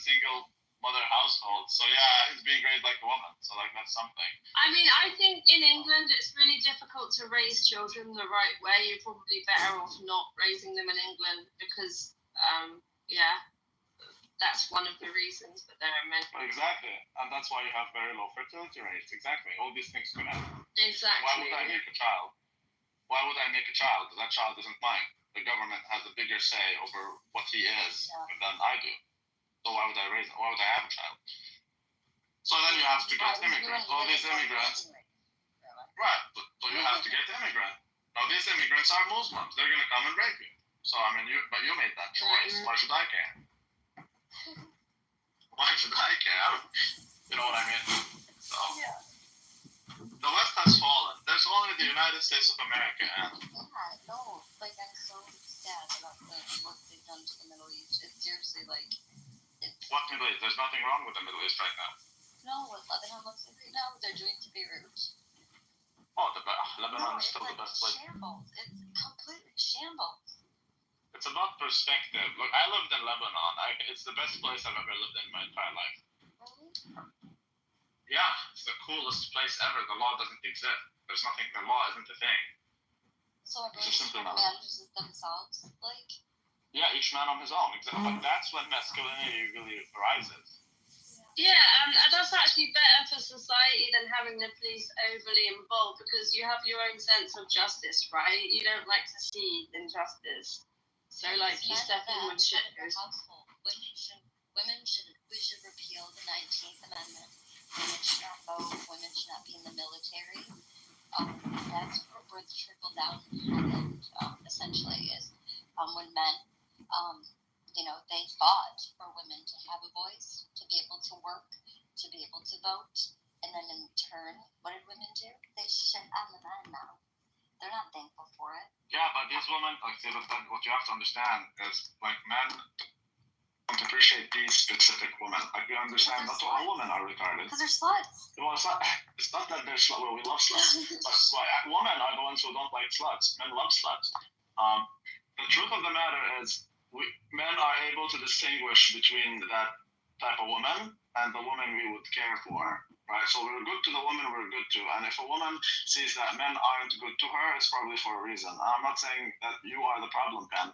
single mother households. So yeah, he's being raised like a woman. So like, that's something. I mean, I think in England it's really difficult to raise children the right way. You're probably better off not raising them in England because, that's one of the reasons that they're mental. Exactly, and that's why you have very low fertility rates. Exactly, all these things connect. Exactly. Why would I make a child? That child isn't mine. The government has a bigger say over what he is than I do. So why would I raise him? Why would I have a child? So then you have to get immigrants. All these immigrants. Right. So you have to get immigrants. Now these immigrants are Muslims. They're going to come and rape you. So I mean, you made that choice. Why should I care? Why should I care? You know what I mean? So the West has fallen. There's only the United States of America. And no. Like, I'm so sad about what they've done to the Middle East. It's seriously like. What Middle East? There's nothing wrong with the Middle East right now. No, what Lebanon looks like right now, what they're doing to Beirut. Oh, Lebanon is still the best place. Shambles. It's completely shambles. It's about perspective. Look, I lived in Lebanon. It's the best place I've ever lived in my entire life. Really? Yeah, it's the coolest place ever. The law doesn't exist. The law isn't a thing. So everyone manages themselves, like? Yeah, each man on his own. Exactly. But that's when masculinity really arises. Yeah, and that's actually better for society than having the police overly involved because you have your own sense of justice, right? You don't like to see injustice. So, like, you step in when shit goes. We should repeal the 19th Amendment. Women should not vote. Women should not be in the military. That's where the trickle down happened, essentially, is when men, they fought for women to have a voice, to be able to work, to be able to vote. And then in turn, what did women do? They shit on the men now. They're not thankful for it. Yeah, but these women, what you have to understand is, like, men don't appreciate these specific women. Like, we understand not all women are retarded. Because they're sluts. Well, it's not that they're sluts. Well, we love sluts. But women are the ones who don't like sluts. Men love sluts. The truth of the matter is, men are able to distinguish between that type of woman and the woman we would care for, right? So we're good to the woman we're good to. And if a woman sees that men aren't good to her, it's probably for a reason. I'm not saying that you are the problem, Ken.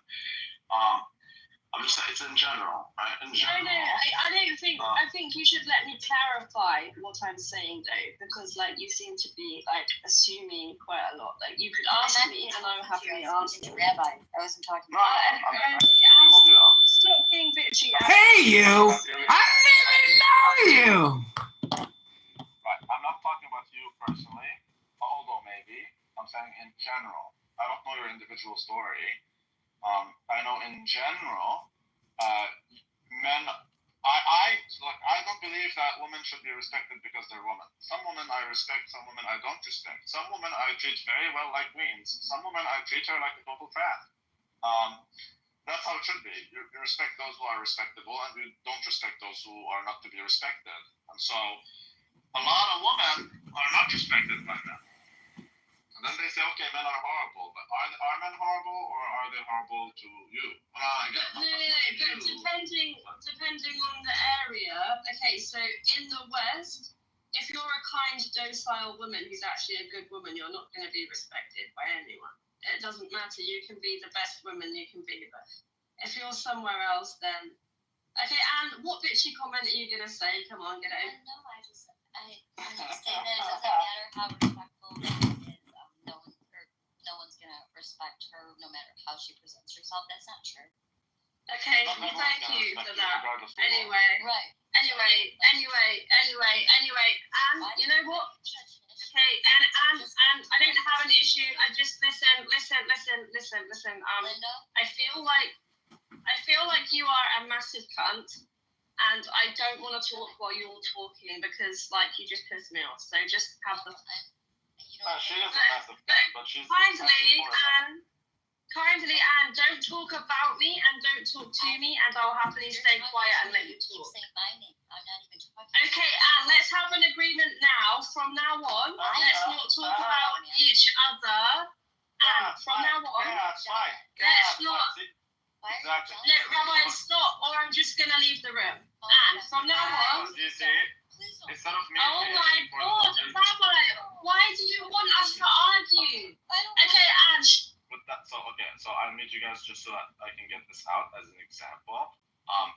I'm just saying it's in general, right? In general. No, I don't think. I think think you should let me clarify what I'm saying, though, because like you seem to be like assuming quite a lot. Like you could ask me, and I'll happily answer. Rabbi, I wasn't talking. No, Stop being bitchy. Hey, you! I don't even know you! Right, I'm not talking about you personally, although maybe. I'm saying in general. I don't know your individual story. I know in general, men. I don't believe that women should be respected because they're women. Some women I respect, some women I don't respect. Some women I treat very well like queens. Some women I treat her like a total crap. That's how it should be. You respect those who are respectable, and you don't respect those who are not to be respected. And so, a lot of women are not respected by men. And then they say, okay, men are horrible. But are men horrible, or are they horrible to you? No, but depending on the area. Okay, so in the West, if you're a kind, docile woman who's actually a good woman, you're not going to be respected by anyone. It doesn't matter. You can be the best woman you can be, but if you're somewhere else, then okay. And what bitchy comment are you going to say? Come on, get it. No, I'm going to say that it doesn't matter how respectful that is. No one's gonna respect her no matter how she presents herself. That's not true. Okay, thank you for that. Anyway, Right. Anyway, and you know what? Okay, and I don't have an issue. I just listen. Linda? I feel like you are a massive cunt, and I don't want to talk while you're talking because like you just piss me off. So just have the. She is a massive cunt, but she's Kindly, Anne, don't talk about me and don't talk to me, and I'll happily stay quiet and let you talk. Keep saying my name. I'm not even talking. Okay, Anne, let's have an agreement now. From now on, let's not talk about each other. And from now on, that's fine. let's not. Exactly. Let Rabbi stop, or I'm just gonna leave the room. And from now on. You see, instead of me. Oh my God, Rabbi, why do you want us to argue? Okay, Anne. So I'll meet you guys just so that I can get this out as an example.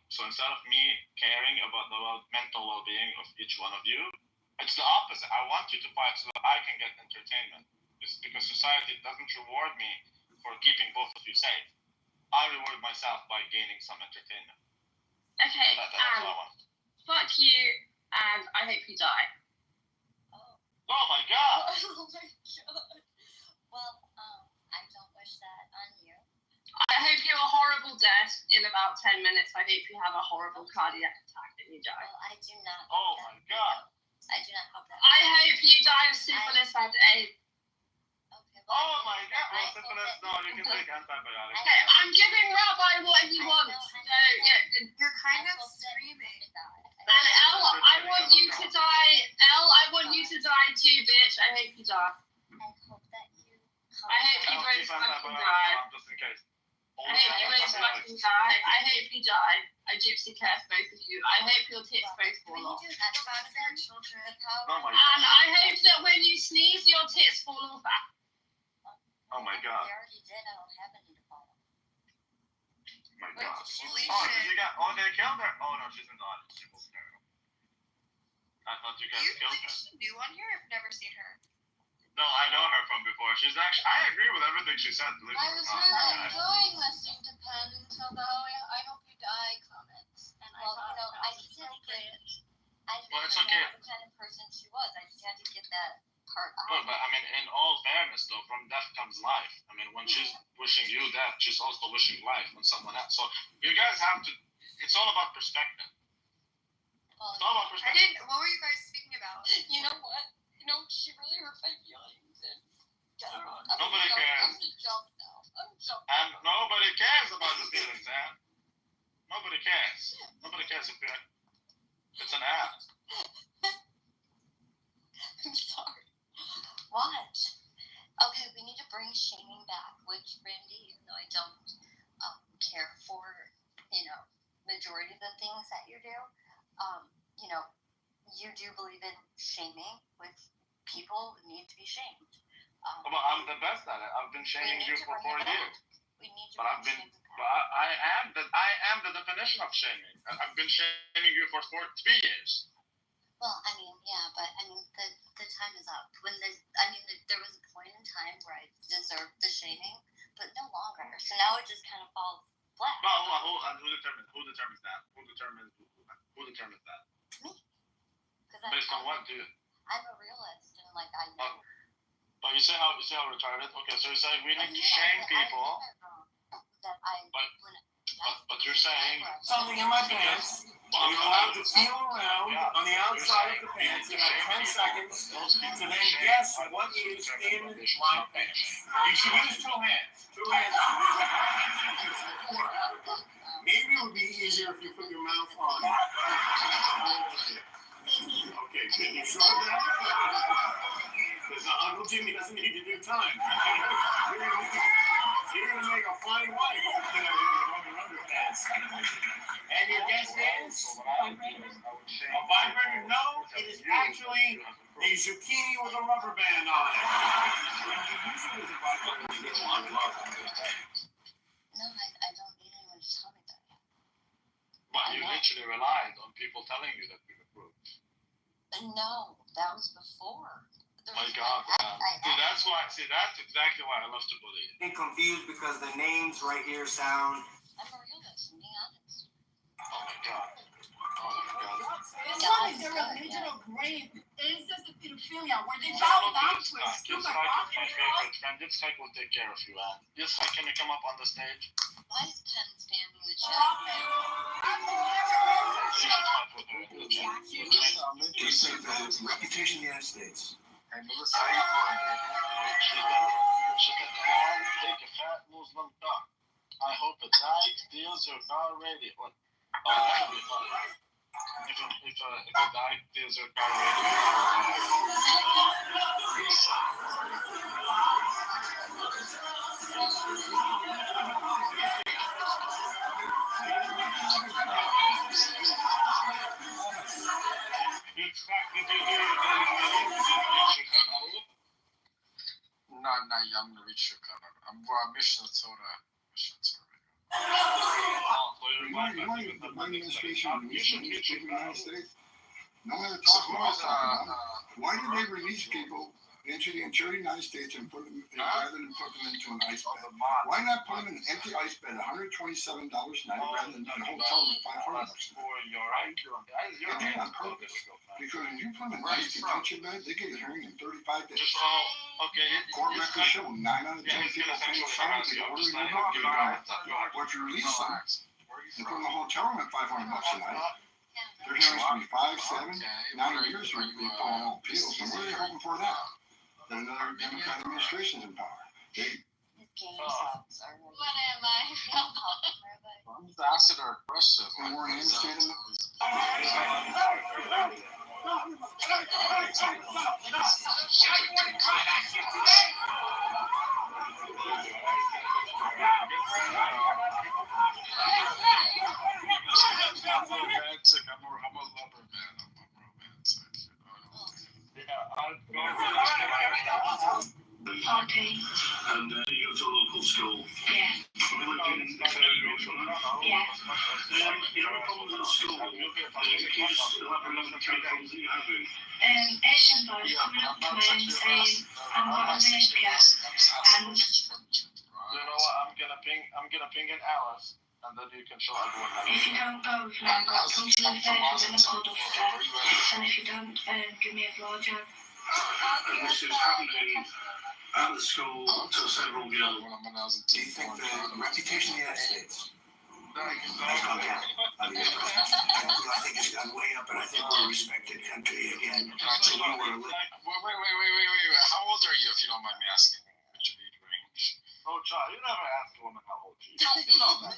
So instead of me caring about the mental well-being of each one of you, it's the opposite. I want you to fight so that I can get entertainment. It's because society doesn't reward me for keeping both of you safe. I reward myself by gaining some entertainment. Okay, That's what I want. fuck you, and I hope you die. Oh my God! Oh my God. Well, I don't wish that on you. I hope you're a horrible death in about 10 minutes. I hope you have a horrible cardiac attack and you die. Well, I do not. Oh my God! I do not hope that. I hope you die of syphilis and AIDS. Okay. Well, Oh my God! Well, syphilis, no, you can take antibiotics. Okay, I'm giving Rabbi what he wants. So, yeah. You're kind of screaming. And Elle, I want you to die. Elle, I want you to die too, bitch. I hope you die. I hope that you. I hope you both fucking die. Just in case. I hope you both fucking die. I hope you die. I gypsy curse both of you. I hope your tits both fall off. Oh my God. And I hope that when you sneeze, your tits fall off. Oh my God. They already did. I don't have any to follow. Oh my God. They killed her? Oh no, she's in the audience. She was there. I thought you guys killed her. She's new on here? I've never seen her. No, I know her from before. She's actually, I agree with everything she said. I was really enjoying listening to Penn until the I hope you die comments. And Well, I thought I that was just had to appropriate. Well, it's didn't okay. know what kind of person she was. I just had to get that part But out. I mean, in all fairness, though, from death comes life. I mean, when she's wishing you death, she's also wishing life on someone else. So you guys have to. It's all about perspective. Well, It's all about I perspective. didn't. What were you guys speaking about? you know what? She really hurt my feelings. And Nobody cares. I'm gonna jump now. I'm jumping. And nobody cares about the feelings, man. Nobody cares. Nobody cares if you're. It's an app. I'm sorry. What? Okay, we need to bring shaming back, which Randy, even though I don't care for, majority of the things that you do, you do believe in shaming with people who need to be shamed. Well, I'm the best at it. I've been shaming you for 4 years. We need to But I've bring been, shame but back. I am the definition of shaming. I've been shaming you for 3 years. Well, I mean, yeah, but I mean, the time is up. There was a point in time where I deserved the shaming, but no longer. So now it just kind of falls flat. Well, who determines that? Who determines that? Me. Based on what, dude? I'm a realist, and like I know. But you see how retarded? Okay, so you're saying we need to shame people. But you're saying Something in my pants. I'm allowed to feel around on the outside of the pants. You have 10 seconds to then guess what is in my pants. You should use 2 hands. 2 hands. Maybe it would be easier if you put your mouth on. Okay, can you show that? Because Uncle Jimmy doesn't need to do time. You're going to make a fine wife. And your guess is? A vibrator? No, it is actually a zucchini with a rubber band on it. No, I don't need anyone to tell me that. But you literally relied on people telling you that we approved. No, that was before. My God, man. That's exactly why I love to bully you. I'm confused because the names right here sound. I'm a realist, I'm being honest. Oh my God. This one is their religion of rape. This is a pedophilia where they bow down to it. Just like my favorite friend, just like will take care of you, man. Just like, can you come up on the stage? Why is Penn spamming the chat? You should fight with her. You say the reputation of the United States. And Melissa, how you doing? She can take a fat Muslim dog. I hope a dyke steals your car radio. Oh, that would be fun. If a dyke steals your car radio. I'm gonna reach your cover. I'm Mission Torah. My administration released people in the United States. No one ever talks about why did they release people into the interior of the United States and put them rather than put them into an ice bed? Why not put them in an empty ice bed, $127 a night, rather than a hotel with $500 a night? They did it on purpose. Because when you put them in an ice detention bed, they get a hearing in 35 days. Court records show 9 out of 10 people paying fines to order you. What you release them, you put them in a hotel room at $500 a night. Their hearings can be 5, 7, 9 years for you pulling all appeals. And what are they hoping for that? That another Democratic administration's in power. His game subs are really... What am I? Ambassador aggressive. And we're in the state of I'm a lover man. I'm a romantic. Okay. And you go to a local school. Yeah. We live in Yeah. You have a problem at school. Kids still have a lot of problems that you're having. Asian boys coming up to me and saying, I'm not a lesbian. And You know what? I'm gonna ping in Alice, and then you can show everyone. if you don't go with me, I'm going to come to the bed within a cuddle step. And if you don't, give me a blowjob. And this is happening at the school to several girls. Do you think the reputation of the United States has gone down under your president? I think it's gone way up, and I think we're a respected country again. So we were Wait. How old are you, if you don't mind me asking? Oh, child, you never asked a woman how old she is. You know that.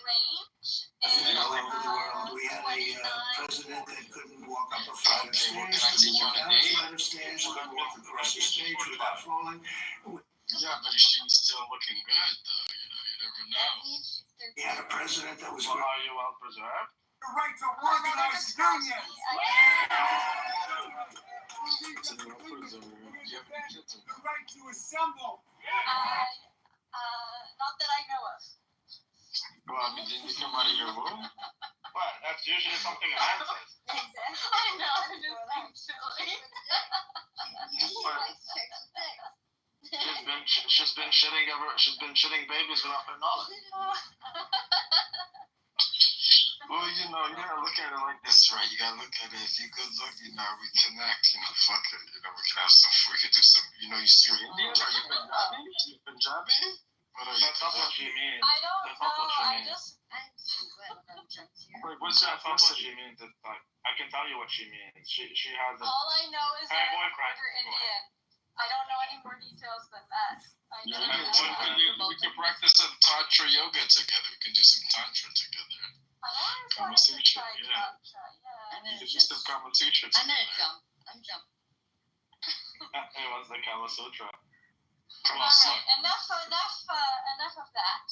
all over the world. We had a president that couldn't walk up a flight of stairs, couldn't walk down a flight of stairs, couldn't walk across the stage without falling. Yeah, but she's still looking good, though. You never know. We had a president that was... Well, are you well preserved? The right to organize unions! Not that I know of. Well, I mean, didn't you come out of your womb? What? That's usually something a man says. Exactly. I know, just actually. He likes chicks with dicks. She's been shitting babies without her knowledge. Well, you know, you gotta look at it like this, right? You gotta look at it. If you could look, you know, we connect. You know, fuck it. You know, we can have some. We could do some. You know, you're Indian. Are you Punjabi? You Punjabi? What are you? That's not what she means. I don't That's not what she know. means. I'm so glad when I'm drunk here. Wait, what's That's that? not what she means. It's like, I can tell you what she means. She has a. All I know is Hey, that I'm a boyfriend. quarter Indian. I don't know any more details than that. I Yeah, just know we can practice some tantra yoga together. We can do some tantra together. I always Kama wanted to Sutra, try yeah. tantra, yeah. I'm We gonna can do some just. Kama Sutra I'm gonna together. jump. I'm jumping. It was the Kama Sutra. Come on, Alright, son. enough of that.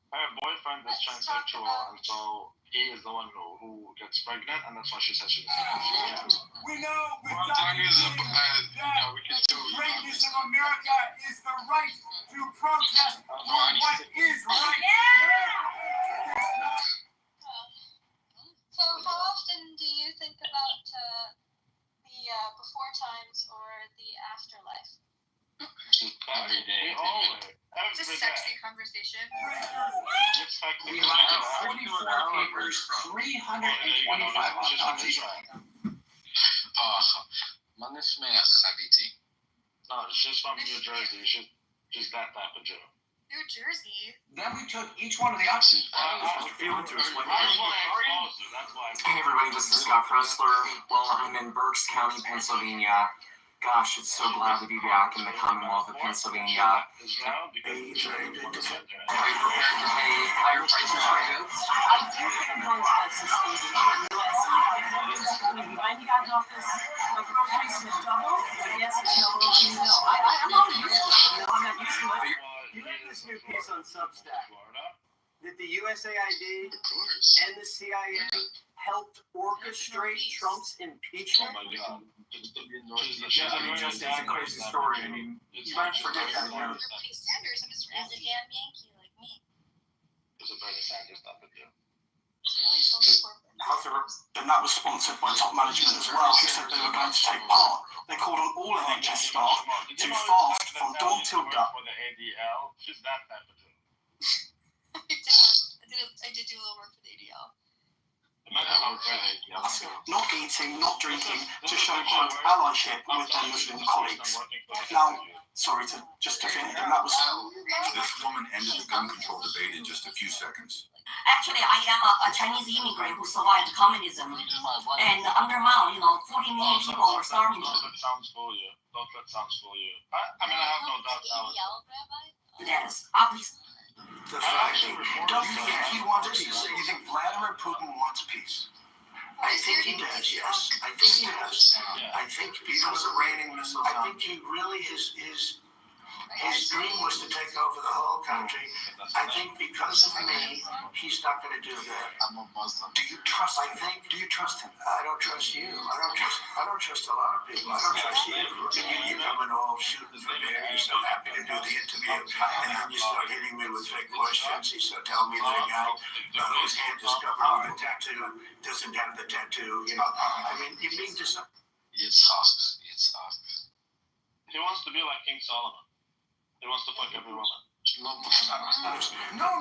Her boyfriend is Let's talk transsexual, about- and so he is the one who gets pregnant, and that's why she says she doesn't. We know with Well, Dr. Doug is King you know, we can do. the greatness of America is the right to protest for what is right. So how often do you think about the before times or the afterlife? Every day. It's a sexy conversation. We have 44 papers, 325 autopsies. מה נשמע, חביתי? No, she's from New Jersey. She's that type of Jew. New Jersey. Then we took each one of the autopsies. That's why. Hey everybody, this is Scott Pressler. Well, I'm in Berks County, Pennsylvania. Gosh, it's so glad to be back in the Commonwealth of Pennsylvania. Israel, because Are you prepared to pay higher prices for goods? I do think going to succeed in the U.S. When I got in office, my groceries have doubled, but yes, it's doubled, you know. I'm not used to it, you know, I'm not used to it. You have this new piece on Substack that the USAID Of course. and the CIA helped orchestrate Trump's impeachment. Oh my God. Yeah, I mean, just it's a crazy story. I mean, you might forget that. You know. Bernie Sanders is a damn Yankee like me. It's a Bernie Sanders type of Jew. And that was sponsored by top management as well, who said they were going to take part. They called on all NHS staff to fast from dawn till dusk. For the ADL, she's that type of Jew. I did do a little work for the ADL. Not eating, not drinking, to show quote allyship with their Muslim colleagues. Now, sorry to finish, and that was. This woman ended the gun control debate in just a few seconds. Actually, I am a Chinese immigrant who survived communism. And under Mao, 40 million people were starving. Don't let sounds fool you. I mean, I have no doubt. ADL rabbi? Yes, obviously. The fact don't think he wants peace. You think Vladimir Putin wants peace? I think he does, yes. I think he does. I think even with the raining missiles, I think he really his dream was to take over the whole country. I think because of me, he's not going to do that. I'm a Muslim. Do you trust him? Do you trust him? I don't trust you. I don't trust a lot of people. I don't trust you. You come in all shooting for bear. You're so happy to do the interview, and then you start hitting me with fake questions. You start telling me that a guy whose hand is covered with a tattoo doesn't have the tattoo. I mean, you're being deceptive. Yitzhak. He wants to be like King Solomon. He wants to fuck every woman. No,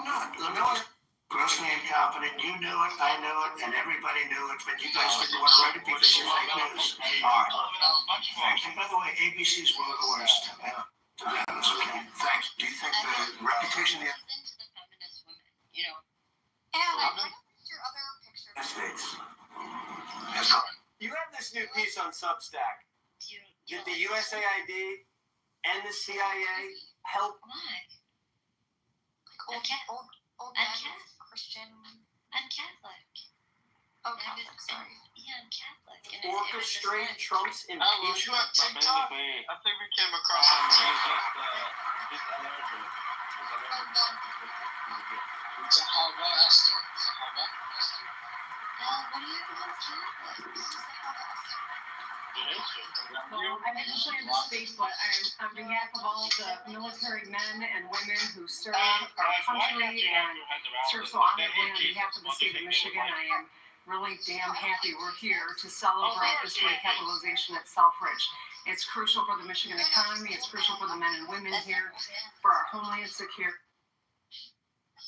not. Lamilla, grossly incompetent. You knew it, I knew it, and everybody knew it, but you guys didn't want to write it because you're fake news. All right. Thank you. By the way, ABC's one of the worst. To be honest, okay? Thank you. Do you think the reputation of the Listen to the feminist women, And I kind of liked your other picture. United States has You have this new piece on Substack that the USAID and the CIA help. Why? Old Christian. I'm Catholic. Oh, Catholic, sorry. Yeah, I'm Catholic. And Orchestrate Trump's You impeachment. have But TikTok? basically, I think we came across he's on just allergic. Sahaba, Esther. Sahaba, Esther. What do you think of Catholic? This is the hell I'm usually in the space, but I'm on behalf of all the military men and women who serve our country and serve so honorably on behalf of the state of Michigan. I am really damn happy we're here to celebrate this recapitalization at Selfridge. It's crucial for the Michigan economy. It's crucial for the men and women here, for our homeland security.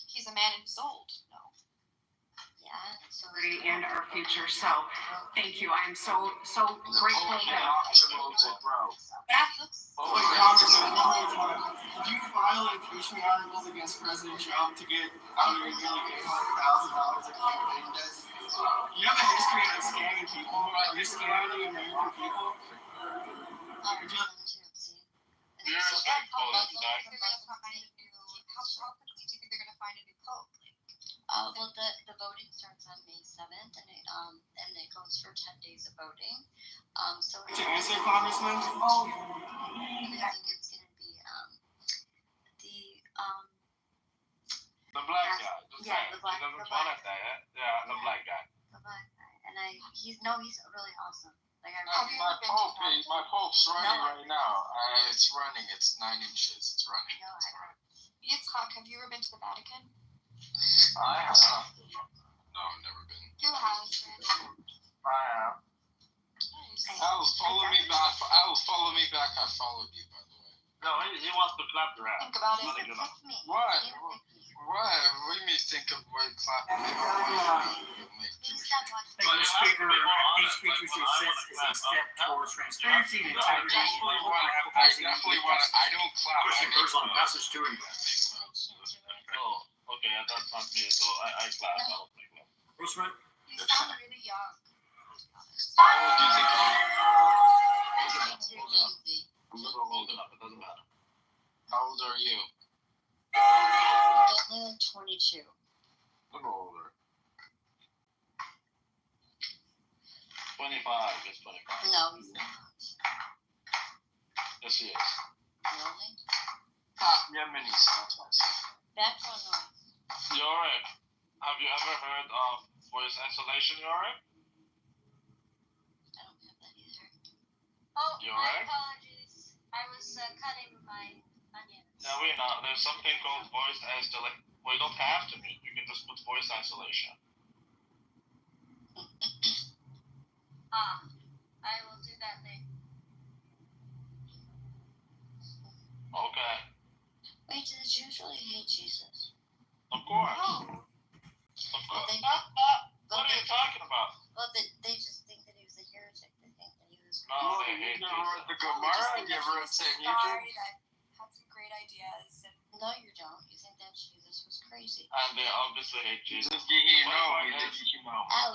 He's a man who's old. No. Yeah. And our future. So, thank you. I am so grateful that. Did you file impeachment articles against President Trump to get under $800,000 of campaign debt? You have a history of scamming people. You're scamming the American people. How quickly do you think they're going to find a new pope? Well, the voting starts on May 7th, and it goes for 10 days of voting. So to answer, Congressman? Oh, I think it's going to be the black guy. Yeah, the black guy. The black guy. And he's really awesome. Like my pope's running right now. It's running. It's 9 inches. It's running. No, I don't. Yitzhak, have you ever been to the Vatican? I have. No, I've never been. Who has? I have. Nice. I'll follow me back. I followed you, by the way. No, he wants to clap your ass. Think about it. What? What do you mean think of what clapping? The speaker, each speech we see is a step towards transparency and integrity. I don't clap. Pushing personal message to him. Oh, okay, that's not me, so I clap. I don't think that. Congressman? You sound really young. How old do you think I am? I'm a little old enough, it doesn't matter. How old are you? Definitely 22. A little older. 25 is 25. No, he's not. Yes, he is. Really? Yeah, mini, so that's why I said. That's one noise. Yore, have you ever heard of voice isolation, Yore? I don't have that either. Oh, You my alright? apologies. I was cutting my onions. No, we know. There's something called voice isolation. Well, you don't have to mute. You can just put voice isolation. I will do that later. Okay. Wait, do the Jews really hate Jesus? Of course. Oh. Of course. They- What are you talking about? Well, they just think that he was a heretic. They think that he was. No, they hate You ever read Jesus. the Gemara? You ever read St. That had some great ideas. And No, you don't. You think that Jesus was crazy. And they obviously hate Jesus. At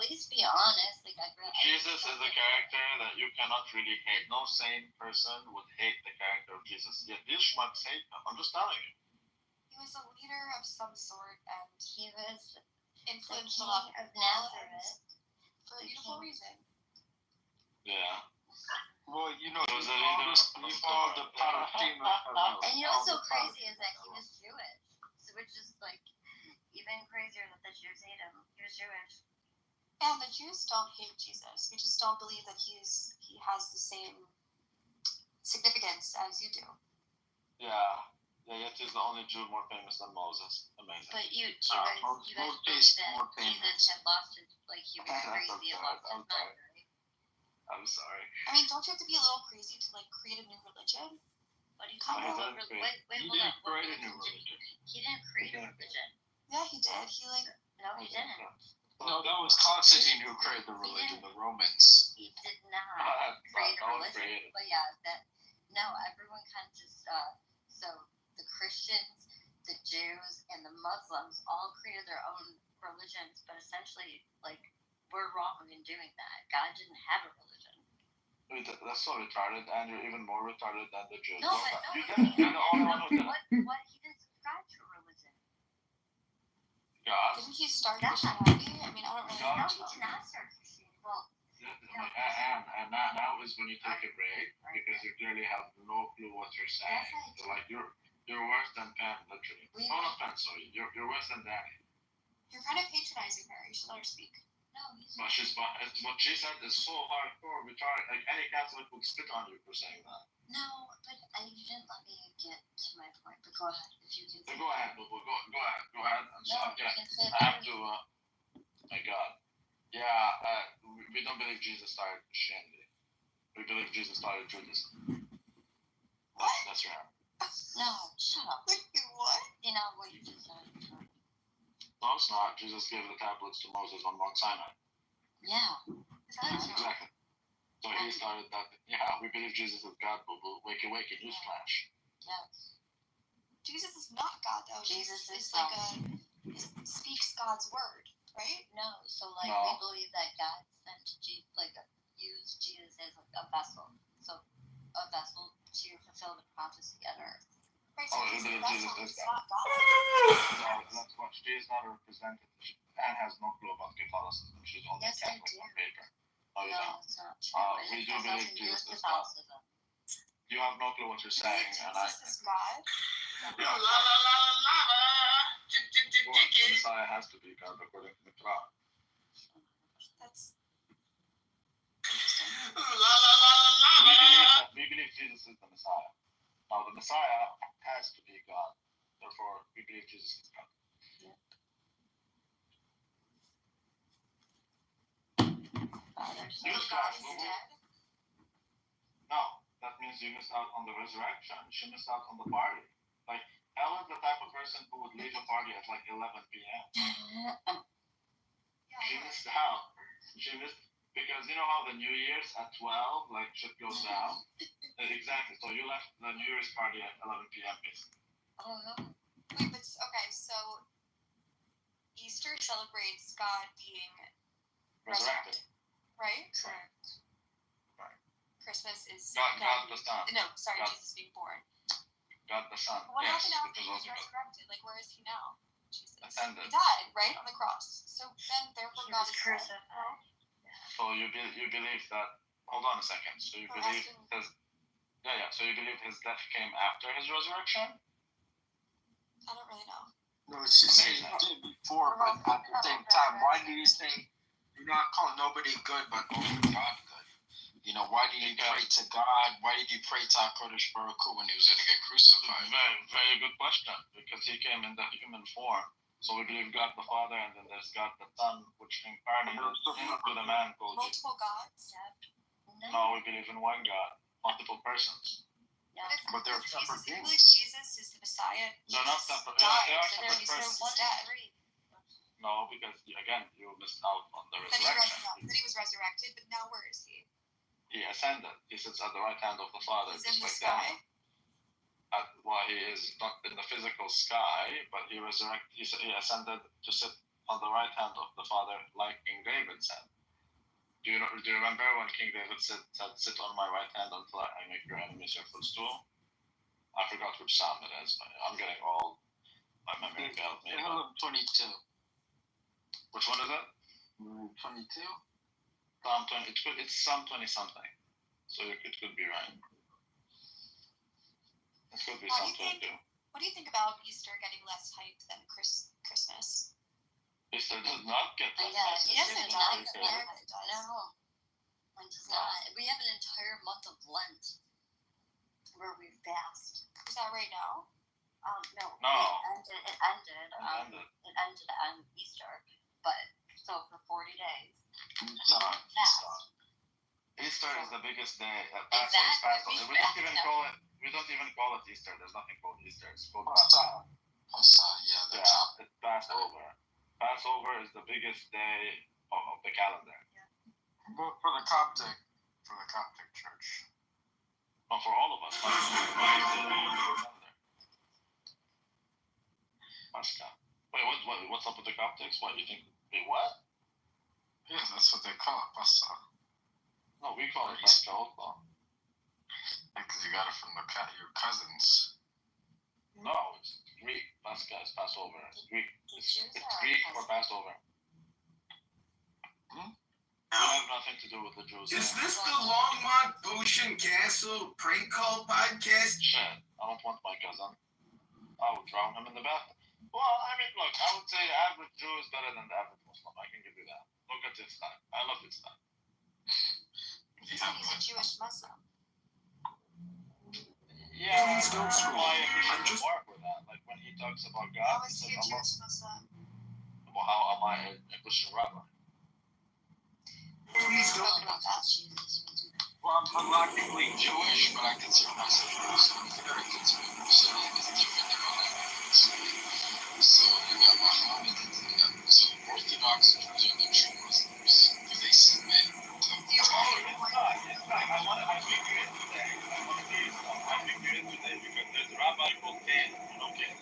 least be honest. Like Jesus is a character that you cannot really hate. No sane person would hate the character of Jesus. Yet these schmucks hate him. I'm just telling you. he was a leader of some sort and He was the influenced king a lot of of people Nazareth. for a beautiful reason. Yeah. Well, you know, It was a you follow the paradigm of And you know what's so crazy is that he was Jewish, which is like even crazier that the Jews hate him. He was Jewish. And the Jews don't hate Jesus. We just don't believe that he has the same significance as you do. Yeah. Yeah, yet he's the only Jew more famous than Moses. Amazing. But you guys believe that Jesus had lost his, like he was crazy and lost his mind, right? I'm sorry. I mean, don't you have to be a little crazy to like create a new religion? What do you Come call on. it? Wait, hold up. What religion? He didn't create a religion. Yeah, he did. He like No, he didn't. No, that was Constantine who created the religion, the Romans. He did not create a that was religion. created. But yeah, everyone kind of just so the Christians, the Jews, and the Muslims all created their own religions, but essentially, like, we're wrong in doing that. God didn't have a religion. Wait, that's so retarded, and you're even more retarded than the Jews. No, but You didn't. You're the only one who did it. What? He didn't subscribe to a religion. God. didn't he start Christianity? I mean, I don't really God. No, know. he did not start Christianity. Well, And now is when you take a break because you clearly have no clue what you're saying. Yes, I do. So, like you're worse than Pam, literally. Oh, not Pam, sorry. You're worse than Danny. You're kind of patronizing her. You should let her speak. But what she said is so hardcore. We try, like any Catholic would spit on you for saying that. No, but you didn't let me get to my point. But go ahead, if you can. Go ahead, Boo. Go ahead. I'm No, sorry. you can say I have to. My God. Yeah. We don't believe Jesus started Christianity. We believe Jesus started Judaism. That's right. No, shut up. What? You know what you just said. No, it's not. Jesus gave the tablets to Moses on Mount Sinai. Yeah. Exactly. So he started that. Yeah, we believe Jesus is God, boo boo. Wakey, newsflash. Yes. Jesus is not God, though. Jesus is speaks God's word, right? No, so we believe that God sent Jesus, used Jesus as a vessel. So a vessel to fulfill the prophecy on earth. Right, so Jesus is not God. That's what she is not represented. Anne has no clue about Catholicism. She's only Catholic on paper. No, it's not true. We do believe Jesus is God. You have no clue what you're saying, and Jesus is God. Yeah. The Messiah has to be God according to the Quran. That's We believe Jesus is the Messiah. Now the Messiah has to be God. Therefore, we believe Jesus is God. No, that means you missed out on the resurrection. She missed out on the party. Like, Ellen is the type of person who would leave a party at like 11 p.m. She missed out. She missed because you know how the New Year's at 12, like shit goes down. Exactly. So you left the New Year's party at 11 p.m. basically. Wait, but okay, so Easter celebrates God being resurrected, right? Correct. Right. Christmas is God the Son. No, sorry, God. Jesus being born. God the Son. What yes, happened after he was also resurrected? Like, where is he now? Jesus. Ascended. He died, right, on the cross. So then, therefore, God is crucified. So you believe that? Hold on a second. So you believe his? Yeah. So you believe his death came after his resurrection? I don't really know. No, she said he did before, but at the same time, why do you say you're not calling nobody good, but only God good? You know, why did you pray to God? Why did you pray to HaKadosh Baruch Hu when he was going to get crucified? Very, very good question, because he came in the human form. So we believe God the Father, and then there's God the Son, which incarnated into the man called Jesus. Multiple gods? No, we believe in one God, multiple persons. Yeah. But they're separate Jesus, beings. Jesus is the Messiah. They're not separate. Died, They are so separate Jesus persons. is dead. No, because again, you missed out on the Then resurrection. he was resurrected, but now where is he? He ascended. He sits at the right hand of the Father. He's in the like sky? Well, he is not in the physical sky, but he resurrected. He ascended to sit on the right hand of the Father, like King David said. Do you remember when King David said, "Sit on my right hand until I make your enemies your footstool"? I forgot which psalm it is. But I'm getting old. My memory failed me. 22. Which one is it? 22. Psalm 20. It's Psalm 20 something. So it could be right. It could be Psalm 22. What do you think about Easter getting less hype than Christmas? Easter does not get less hype. Yes, it does. No, it does not. We have an entire month of Lent where we fast. Is that right now? No. No. It ended on Easter, but so for 40 days. Fast. Easter is the biggest day. Exactly. We don't even call it. We don't even call it Easter. There's nothing called Easter. It's called Passover. Yeah, it's Passover. Passover is the biggest day of the calendar. But for the Coptic Church. Not for all of us. Pascha. Wait, what's up with the Coptics? What you think? Wait, what? Yeah, that's what they call it, Pascha. No, we call it Pascha also. Because you got it from your cousins. No, it's Greek. Pascha is Passover. It's Greek. It's Greek for Passover. It has nothing to do with the Jews. Is this the Longmont Ocean Castle prank call podcast? Shit, I don't want my cousin. I would drown him in the bath. Well, I mean, look, I would say the average Jew is better than the average Muslim. I can give you that. Look at this guy. I love this guy. He said he's a Jewish Muslim. Yeah, that's why I appreciate the war for that. Like when he talks about God, How is he a Jewish Muslim? Well, how am I a Christian rabbi? Please don't. Well, I'm not completely Jewish, but I consider myself Muslim. Very conservative. So I guess different than all So you got Muhammad, you got Orthodox Jews are the true Muslims because they submit to the Torah. I want to pick you in today. I pick you in today because there's a rabbi called Cain. You know Cain?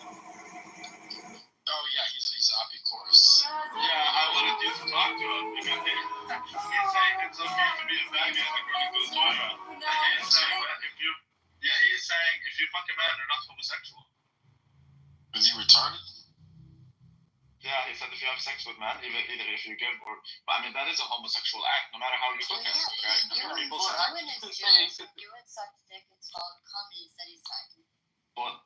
Oh yeah, he's Apicurus. Yeah, I wanted you to talk to him because he's saying it's okay to be a faggot according to the Torah. He's saying that he's saying if you fuck a man, you're not homosexual. Is he retarded? Yeah, he said if you have sex with men, either if you give or, I mean, that is a homosexual act, no matter how you look at it, okay? People say, You would suck the dick and swallow cum and he said he's fine. well,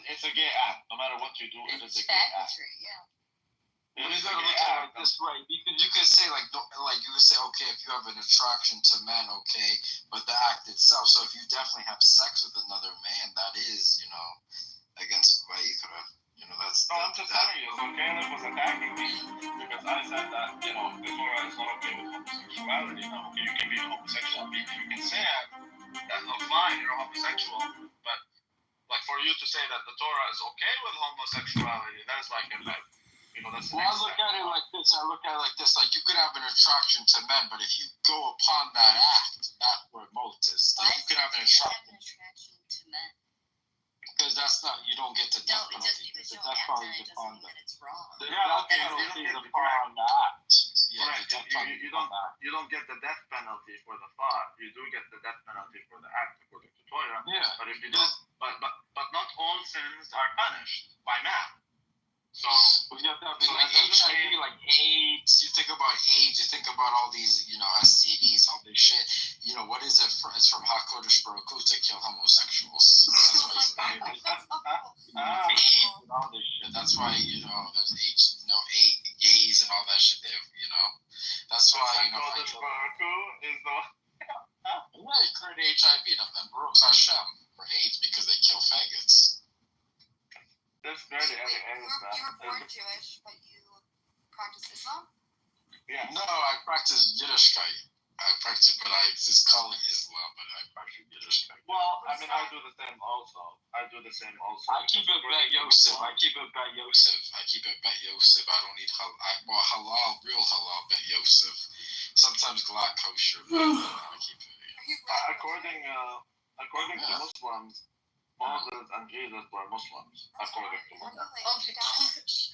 it's a gay act. No matter what you do, it is a gay act. Yeah. It is You a gotta gay look at it act. like this way. You could say like you could say okay if you have an attraction to men, okay, but the act itself. So if you definitely have sex with another man, that is against Vayikra. That's. No, I'm just telling you, so Caleb was attacking me because I said that the Torah is not okay with homosexuality. Now, okay, you can be a homosexual, you can say that's not fine, you're a homosexual, but like for you to say that the Torah is okay with homosexuality, that's like a that's the Well, I look at it like this. Like you could have an attraction to men, but if you go upon that act, that word motus, like you could have an attraction to men. Because that's not, you don't get the death penalty. Just because you That's don't act probably on it doesn't mean that it's wrong. The death penalty is upon the act. Yeah, correct. the death penalty. You don't get the death penalty for the thought. You do get the death penalty for the act according to Torah. Yeah. But if you don't, but not all sins are punished by man. So you have to have like HIV, like AIDS. You think about AIDS. You think about all these, STDs, all this shit. What is it? It's from HaKodesh Baruch Hu to kill homosexuals. That's why AIDS and all this shit. That's why there's gays and all that shit. That's why HaKodesh Baruch Hu is the yeah, he created HIV and Baruch Hashem for AIDS because they kill faggots. That's barely You were born Jewish, but you practice Islam? Yeah. No, I practice Yiddishkeit. But I just call it Islam, but I practice Yiddishkeit. Well, I mean, I do the same also. I keep it Bet Yosef. I keep it Bet Yosef. I don't eat halal, real halal Bet Yosef. Sometimes glad kosher. But I keep it. According to Muslims, Moses and Jesus were Muslims, according to Muslims. Oh my gosh.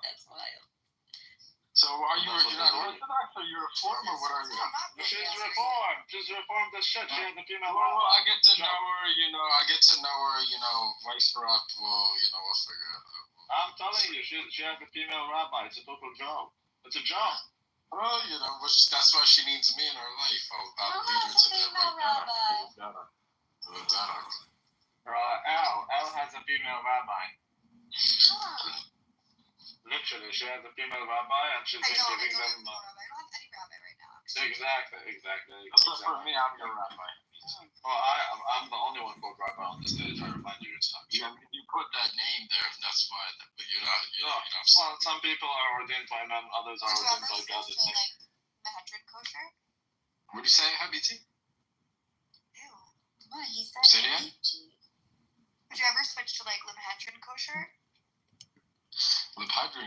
That's wild. So are you're not Orthodox or you're Reform or what are you? She's Reformed. She's Reformed as shit. She has a female. Well, I get to know her, vice her up. Well, we'll figure it out. I'm telling you, she has a female rabbi. It's a total joke. It's a joke. Well, that's why she needs me in her life. I'll lead her to that Al has a female rabbi. Literally, she has a female rabbi, and she's been giving them. I don't have any rabbi right now. Exactly. Except for me, I'm your rabbi. Well, I'm the only one called rabbi on the stage. I remind you, it's not. Yeah, you put that name there. That's fine, but you're not. Well, some people are ordained by men, others are ordained by God. Did you ever switch to Mahedrin kosher? What do you say, Habiti? Ew. What he said? Say it again? Would you ever switch to Mahedrin kosher? Lip Hydrin